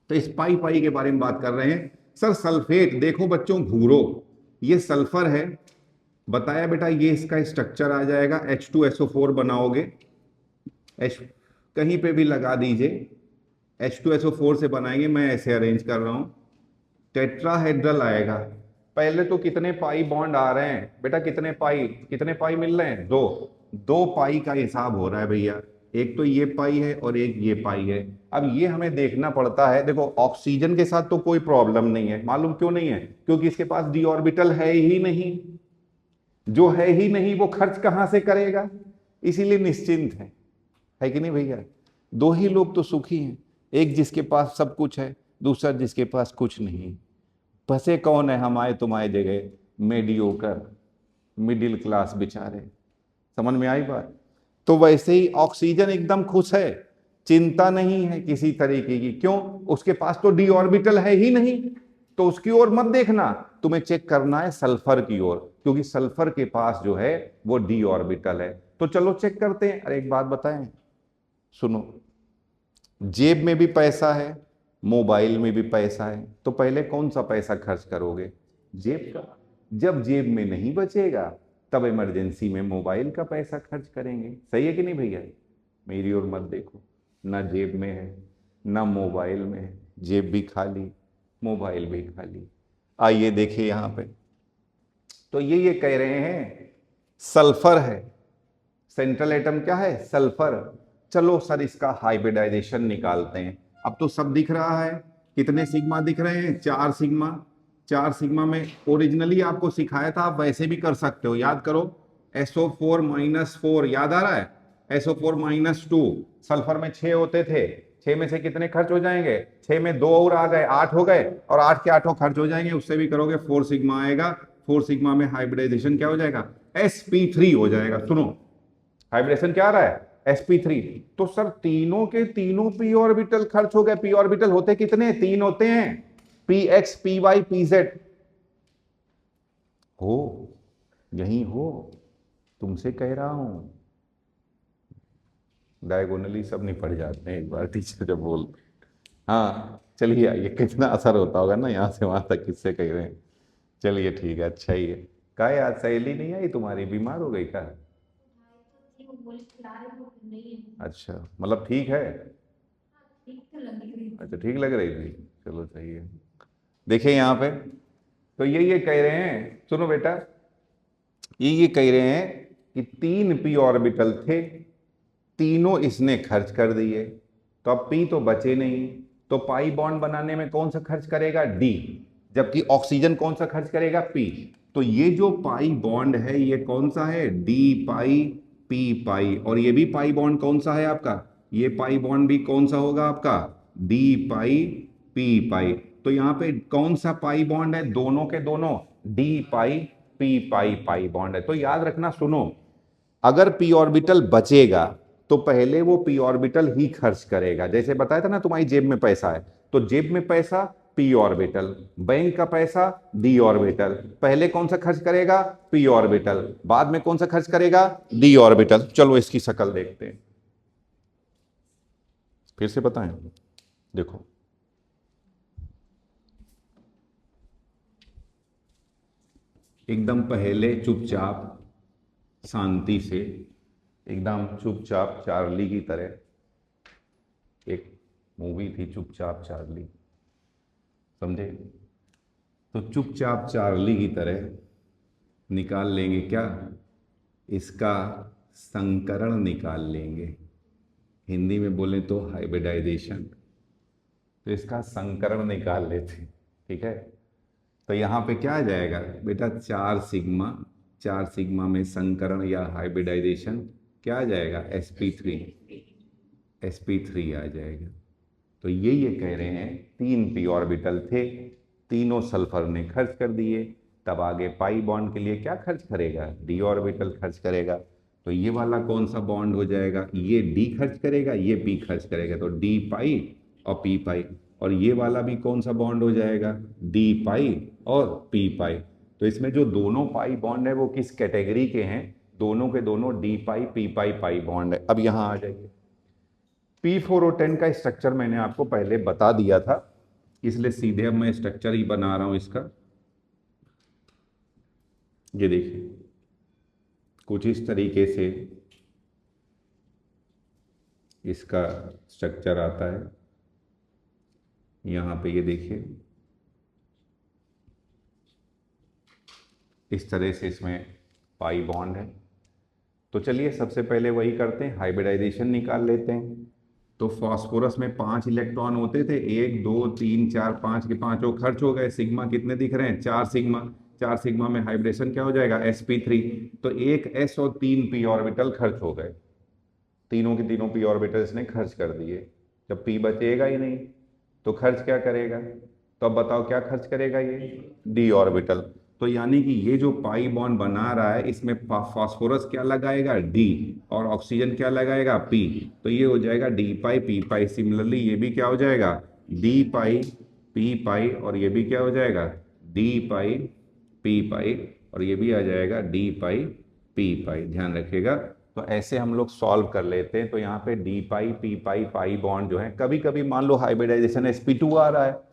Speaker 1: तो इस पाई पाई के बारे में बात कर रहे हैं। सर सल्फेट, देखो बच्चों घूरो, ये सल्फर है, बताया बेटा, ये इसका स्ट्रक्चर आ जाएगा, H2SO4 बनाओगे, H कहीं पे भी लगा दीजिए, H2SO4 से बनाएंगे, मैं ऐसे अरेंज कर रहा हूं, टेट्राहेड्रल आएगा। पहले तो कितने पाई बॉन्ड आ रहे हैं बेटा, कितने पाई मिल रहे हैं? दो पाई का हिसाब हो रहा है भैया, एक तो ये पाई है और एक ये पाई है। अब ये हमें देखना पड़ता है, देखो ऑक्सीजन के साथ तो कोई प्रॉब्लम नहीं है, मालूम क्यों नहीं है? क्योंकि इसके पास डी ऑर्बिटल है ही नहीं, जो है ही नहीं वो खर्च कहां से करेगा, इसीलिए निश्चिंत है कि नहीं भैया? दो ही लोग तो सुखी हैं, एक जिसके पास सब कुछ है, दूसरा जिसके पास कुछ नहीं। फंसे कौन है हमारे तुम्हारे जगह? मेडियोकर, मिडिल क्लास बेचारे। समझ में आई बात? तो वैसे ही ऑक्सीजन एकदम खुश है, चिंता नहीं है किसी तरीके की। क्यों? उसके पास तो डी ऑर्बिटल है ही नहीं, तो उसकी ओर मत देखना, तुम्हें चेक करना है सल्फर की ओर, क्योंकि सल्फर के पास जो है वो डी ऑर्बिटल है। तो चलो चेक करते हैं। अरे एक बात बताएं, सुनो, जेब में भी पैसा है, मोबाइल में भी पैसा है, तो पहले कौन सा पैसा खर्च करोगे? जेब का। जब जेब में नहीं बचेगा तब इमरजेंसी में मोबाइल का पैसा खर्च करेंगे। सही है कि नहीं भैया? मेरी ओर मत देखो, ना जेब में है ना मोबाइल में है, जेब भी खाली, मोबाइल भी खाली। आइए देखिए यहां पे, तो ये कह रहे हैं सल्फर है, सेंट्रल एटम क्या है? सल्फर। चलो सर इसका हाइब्रिडाइजेशन निकालते हैं। अब तो सब दिख रहा है, कितने सिग्मा दिख रहे हैं? 4 सिग्मा। 4 सिग्मा में ओरिजिनली आपको सिखाया था, आप वैसे भी कर सकते हो, याद करो, SO4-4 याद आ रहा है? SO4-2, सल्फर में 6 होते थे, 6 में से कितने खर्च हो जाएंगे? 6 में 2 और आ गए, 8 हो गए, और 8 के 8 खर्च हो जाएंगे, उससे भी करोगे 4 सिग्मा आएगा। 4 सिग्मा में हाइब्रिडाइजेशन क्या हो जाएगा? sp3 हो जाएगा। सुनो, हाइब्रिडेशन क्या आ रहा है? sp3। तो सर तीनों के तीनों पी ऑर्बिटल खर्च हो गए। पी ऑर्बिटल होते कितने? 3 होते हैं, px py pz। हो यही हो, तुमसे कह रहा हूं, डायगोनली सब निपट जाते हैं एक बार टीचर जब बोल। हाँ चलिए, आइए, कितना असर होता होगा ना यहाँ से वहां तक, किससे कह रहे हैं। चलिए ठीक है, अच्छा ही है। क्या यार, सहेली नहीं आई तुम्हारी? बीमार हो गई क्या? अच्छा, मतलब ठीक है? अच्छा ठीक लग रही थी, चलो सही है। देखिए यहाँ पे, तो ये कह रहे हैं, सुनो बेटा, ये कह रहे हैं कि 3 पी ऑर्बिटल थे, तीनों इसने खर्च कर दिए, तो अब पी तो बचे नहीं, तो पाई बॉन्ड बनाने में कौन सा खर्च करेगा? डी, जबकि ऑक्सीजन कौन सा खर्च करेगा? पी। तो ये जो पाई बॉन्ड है ये कौन सा है, डी पाई पी पाई, और ये भी पाई बॉन्ड कौन सा है आपका, ये पाई बॉन्ड भी कौन सा होगा आपका, डी पाई पी पाई। तो यहाँ पे कौन सा पाई बॉन्ड है, दोनों के दोनों डी पाई पी पाई पाई बॉन्ड है। तो याद रखना, सुनो, अगर पी ऑर्बिटल बचेगा तो पहले वो पी ऑर्बिटल ही खर्च करेगा। जैसे बताया था ना, तुम्हारी जेब में पैसा है तो जेब में पैसा पी ऑर्बिटल, बैंक का पैसा डी ऑर्बिटल, पहले कौन सा खर्च करेगा, पी ऑर्बिटल, बाद में कौन सा खर्च करेगा, डी ऑर्बिटल। चलो इसकी शक्ल देखते हैं, फिर से बताएं, देखो एकदम पहले चुपचाप शांति से, एकदम चुपचाप चार्ली की तरह, एक मूवी थी चुपचाप चार्ली, समझे, तो चुपचाप चार्ली की तरह निकाल लेंगे क्या, इसका संकरण निकाल लेंगे, हिंदी में बोले तो हाइब्रिडाइजेशन, तो इसका संकरण निकाल लेते हैं, ठीक है। तो यहाँ पे क्या आ जाएगा बेटा, 4 सिग्मा में संकरण या हाइब्रिडाइजेशन क्या आ जाएगा, sp3 आ जाएगा। तो ये कह रहे हैं 3 पी ऑर्बिटल थे, तीनों सल्फर ने खर्च कर दिए, तब आगे पाई बॉन्ड के लिए क्या खर्च करेगा, डी ऑर्बिटल खर्च करेगा। तो ये वाला कौन सा बॉन्ड हो जाएगा, ये डी खर्च करेगा, ये पी खर्च करेगा, तो डी पाई और पी पाई। और ये वाला भी कौन सा बॉन्ड हो जाएगा, डी पाई और पी पाई। तो इसमें जो दोनों पाई बॉन्ड है वो किस कैटेगरी के हैं, दोनों के दोनों डी पाई पी पाई पाई बॉन्ड है। अब यहां आ जाइए, P4O10 का स्ट्रक्चर मैंने आपको पहले बता दिया था, इसलिए सीधे अब मैं स्ट्रक्चर ही बना रहा हूं इसका। ये देखिए कुछ इस तरीके से इसका स्ट्रक्चर आता है। यहां पे ये देखिए इस तरह से इसमें पाई बॉन्ड है। तो चलिए सबसे पहले वही करते हैं, हाइब्रिडाइजेशन निकाल लेते हैं। तो फास्फोरस में 5 इलेक्ट्रॉन होते थे, 1 2 3 4 5 के 5 खर्च हो गए। सिग्मा कितने दिख रहे हैं, 4 सिग्मा। 4 सिग्मा में हाइब्रिडेशन क्या हो जाएगा, sp3। तो एक s और 3 p ऑर्बिटल खर्च हो गए, तीनों के तीनों p ऑर्बिटल इसने खर्च कर दिए। जब p बचेगा ही नहीं तो खर्च क्या करेगा, तो अब बताओ क्या खर्च करेगा, ये d ऑर्बिटल। तो यानी कि ये जो पाई बॉन्ड बना रहा है इसमें फास्फोरस क्या लगाएगा, D, और ऑक्सीजन क्या लगाएगा, P। तो ये हो जाएगा D पाई P पाई। सिमिलरली ये भी क्या हो जाएगा, D पाई P पाई, और ये भी क्या हो जाएगा, D पाई P पाई, और ये भी आ जाएगा D पाई P पाई। ध्यान रखिएगा। तो ऐसे हम लोग सॉल्व कर लेते हैं। तो यहाँ पे D पाई P पाई पाई बॉन्ड जो है, कभी कभी मान लो हाइब्रिडाइजेशन sp2 आ रहा है,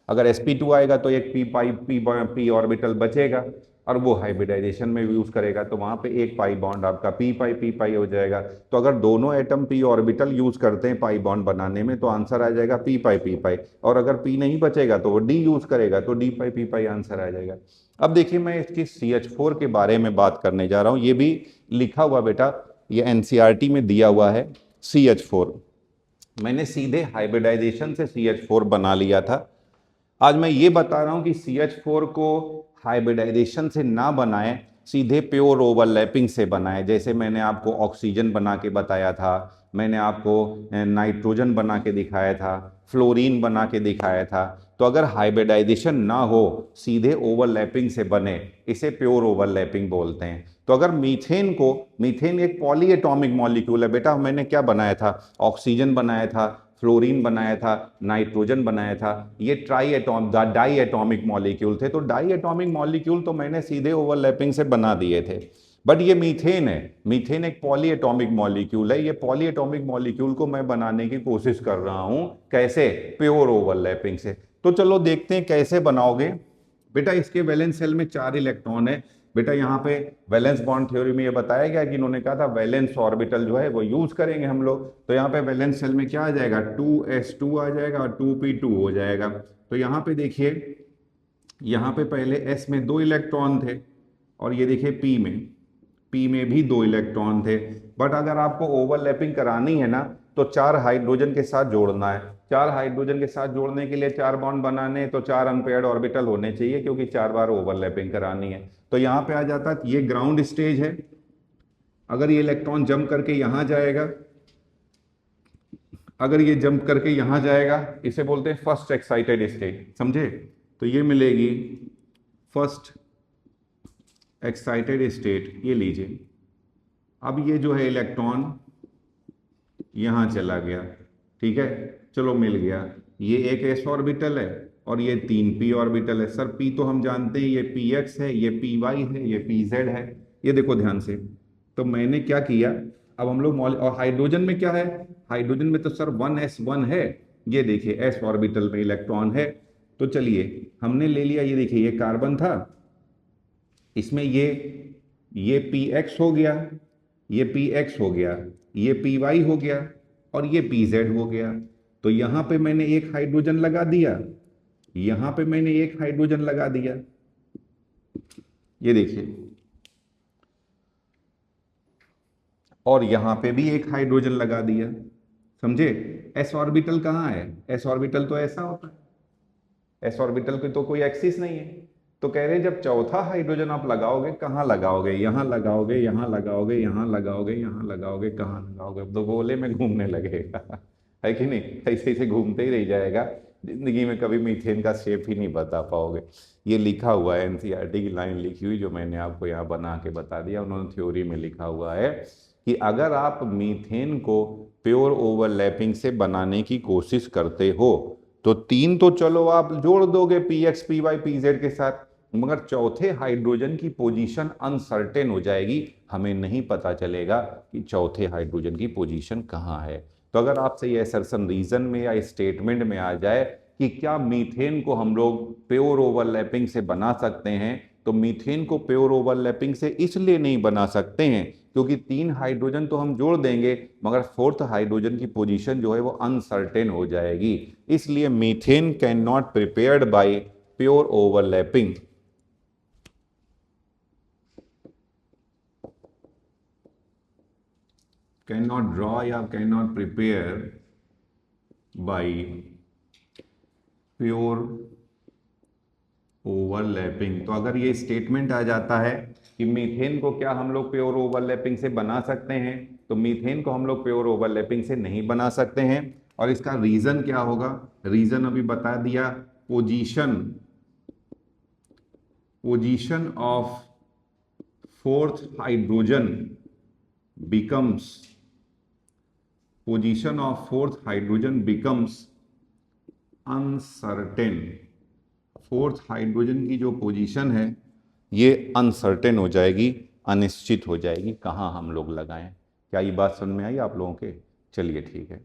Speaker 1: अगर sp2 आएगा तो एक p पाई p ऑर्बिटल बचेगा और वो हाइब्रिडाइजेशन में यूज करेगा, तो वहां पे एक पाई बॉन्ड आपका p पाई हो जाएगा। तो अगर दोनों एटम p ऑर्बिटल यूज करते हैं पाई बॉन्ड बनाने में तो आंसर आ जाएगा p पाई, और अगर p नहीं बचेगा तो वो d यूज करेगा तो d पाई आंसर आ जाएगा। अब देखिए मैं इसकी CH4 के बारे में बात करने जा रहा हूं, ये भी लिखा हुआ बेटा, ये NCERT में दिया हुआ है CH4। मैंने सीधे हाइब्रिडाइजेशन से CH4 बना लिया था। आज मैं ये बता रहा हूं कि CH4 को हाइब्रिडाइजेशन से ना बनाएं, सीधे प्योर ओवरलैपिंग से बनाएं। जैसे मैंने आपको ऑक्सीजन बना के बताया था, मैंने आपको नाइट्रोजन बना के दिखाया था, फ्लोरीन बना के दिखाया था। तो अगर हाइब्रिडाइजेशन ना हो, सीधे ओवरलैपिंग से बने, इसे प्योर ओवरलैपिंग बोलते हैं। तो अगर मीथेन एक पॉली एटॉमिक मॉलिक्यूल है बेटा, मैंने क्या बनाया था, ऑक्सीजन बनाया था, फ्लोरीन बनाया था, नाइट्रोजन बनाया था, ये डाई एटॉमिक मॉलिक्यूल थे। तो डाई एटॉमिक मॉलिक्यूल तो मैंने सीधे ओवरलैपिंग से बना दिए थे। बट ये मीथेन है, मीथेन एक पॉली एटॉमिक मॉलिक्यूल है। ये पॉली एटॉमिक मॉलिक्यूल को मैं बनाने की कोशिश कर रहा हूं, कैसे, प्योर ओवरलैपिंग से। तो चलो देखते हैं कैसे बनाओगे बेटा। इसके वैलेंस शेल में 4 इलेक्ट्रॉन है बेटा। यहाँ पे वैलेंस बॉन्ड थ्योरी में ये बताया गया कि इन्होंने कहा था वैलेंस ऑर्बिटल जो है वो यूज करेंगे हम लोग। तो यहाँ पे वैलेंस शेल में क्या आ जाएगा, 2s2 आ जाएगा और 2p2 हो जाएगा। तो यहाँ पे देखिए, यहाँ पे पहले s में 2 इलेक्ट्रॉन थे, और ये देखिए p में भी 2 इलेक्ट्रॉन थे। बट अगर आपको ओवरलैपिंग करानी है ना तो 4 हाइड्रोजन के साथ जोड़ना है। 4 हाइड्रोजन के साथ जोड़ने के लिए 4 बॉन्ड बनाने तो 4 अनपेयर्ड ऑर्बिटल होने चाहिए, क्योंकि 4 बार ओवरलैपिंग करानी है। तो यहाँ पे आ जाता है, ये ग्राउंड स्टेज है। अगर ये इलेक्ट्रॉन जंप करके यहां जाएगा, अगर ये जंप करके यहां जाएगा, इसे बोलते हैं फर्स्ट एक्साइटेड स्टेट, समझे? तो ये मिलेगी फर्स्ट एक्साइटेड स्टेट, ये लीजिए। अब ये जो है इलेक्ट्रॉन यहां चला गया, ठीक है, चलो मिल गया। ये एक s ऑर्बिटल है और ये 3 p ऑर्बिटल है। सर p तो हम जानते हैं, ये px है, ये py है, ये pz है। ये देखो ध्यान से, तो मैंने क्या किया, अब हम लोग और हाइड्रोजन में क्या है, हाइड्रोजन में तो सर 1s1 है। ये देखिए s ऑर्बिटल में इलेक्ट्रॉन है। तो चलिए हमने ले लिया, ये देखिए ये कार्बन था, इसमें ये px हो गया, ये px हो गया, ये py हो गया और ये pz हो गया। तो यहां पे मैंने एक हाइड्रोजन लगा दिया, यहां पे मैंने एक हाइड्रोजन लगा दिया, ये देखिए, और यहां पे भी एक हाइड्रोजन लगा दिया, समझे? s ऑर्बिटल कहाँ है? s ऑर्बिटल तो ऐसा होता है, s ऑर्बिटल की तो कोई एक्सिस नहीं है। तो कह रहे जब चौथा हाइड्रोजन आप लगाओगे, कहाँ लगाओगे? यहां लगाओगे, यहां लगाओगे, यहां लगाओगे, यहां लगाओगे, कहाँ लगाओगे? अब तो गोले में घूमने लगेगा है कि नहीं? ऐसे ऐसे घूमते ही रह जाएगा, जिंदगी में कभी मीथेन का शेप ही नहीं बता पाओगे। ये लिखा हुआ है, एनसीईआरटी की लाइन लिखी हुई, जो मैंने आपको यहाँ बना के बता दिया। उन्होंने थ्योरी में लिखा हुआ है कि अगर आप मीथेन को प्योर ओवरलैपिंग से बनाने की कोशिश करते हो तो 3 तो चलो आप जोड़ दोगे px, py, pz के साथ, मगर चौथे हाइड्रोजन की पोजीशन अनसर्टेन हो जाएगी, हमें नहीं पता चलेगा कि चौथे हाइड्रोजन की पोजीशन कहाँ है। तो अगर आपसे ये असर्शन रीजन में या स्टेटमेंट में आ जाए कि क्या मीथेन को हम लोग प्योर ओवरलैपिंग से बना सकते हैं, तो मीथेन को प्योर ओवरलैपिंग से इसलिए नहीं बना सकते हैं क्योंकि 3 हाइड्रोजन तो हम जोड़ देंगे, मगर 4th हाइड्रोजन की पोजीशन जो है वो अनसर्टेन हो जाएगी। इसलिए methane can not prepared by pure overlapping. Can not draw या can not prepare by pure overlapping. तो अगर ये स्टेटमेंट आ जाता है कि मीथेन को क्या हम लोग प्योर ओवरलैपिंग से बना सकते हैं, तो मीथेन को हम लोग प्योर ओवरलैपिंग से नहीं बना सकते हैं। और इसका रीजन क्या होगा? रीजन अभी बता दिया, position of 4th hydrogen becomes, position of 4th hydrogen becomes uncertain. 4th hydrogen की जो पोजीशन है ये अनसर्टेन हो जाएगी, अनिश्चित हो जाएगी, कहाँ हम लोग लगाएं। क्या ये बात समझ में आई आप लोगों के? चलिए ठीक है।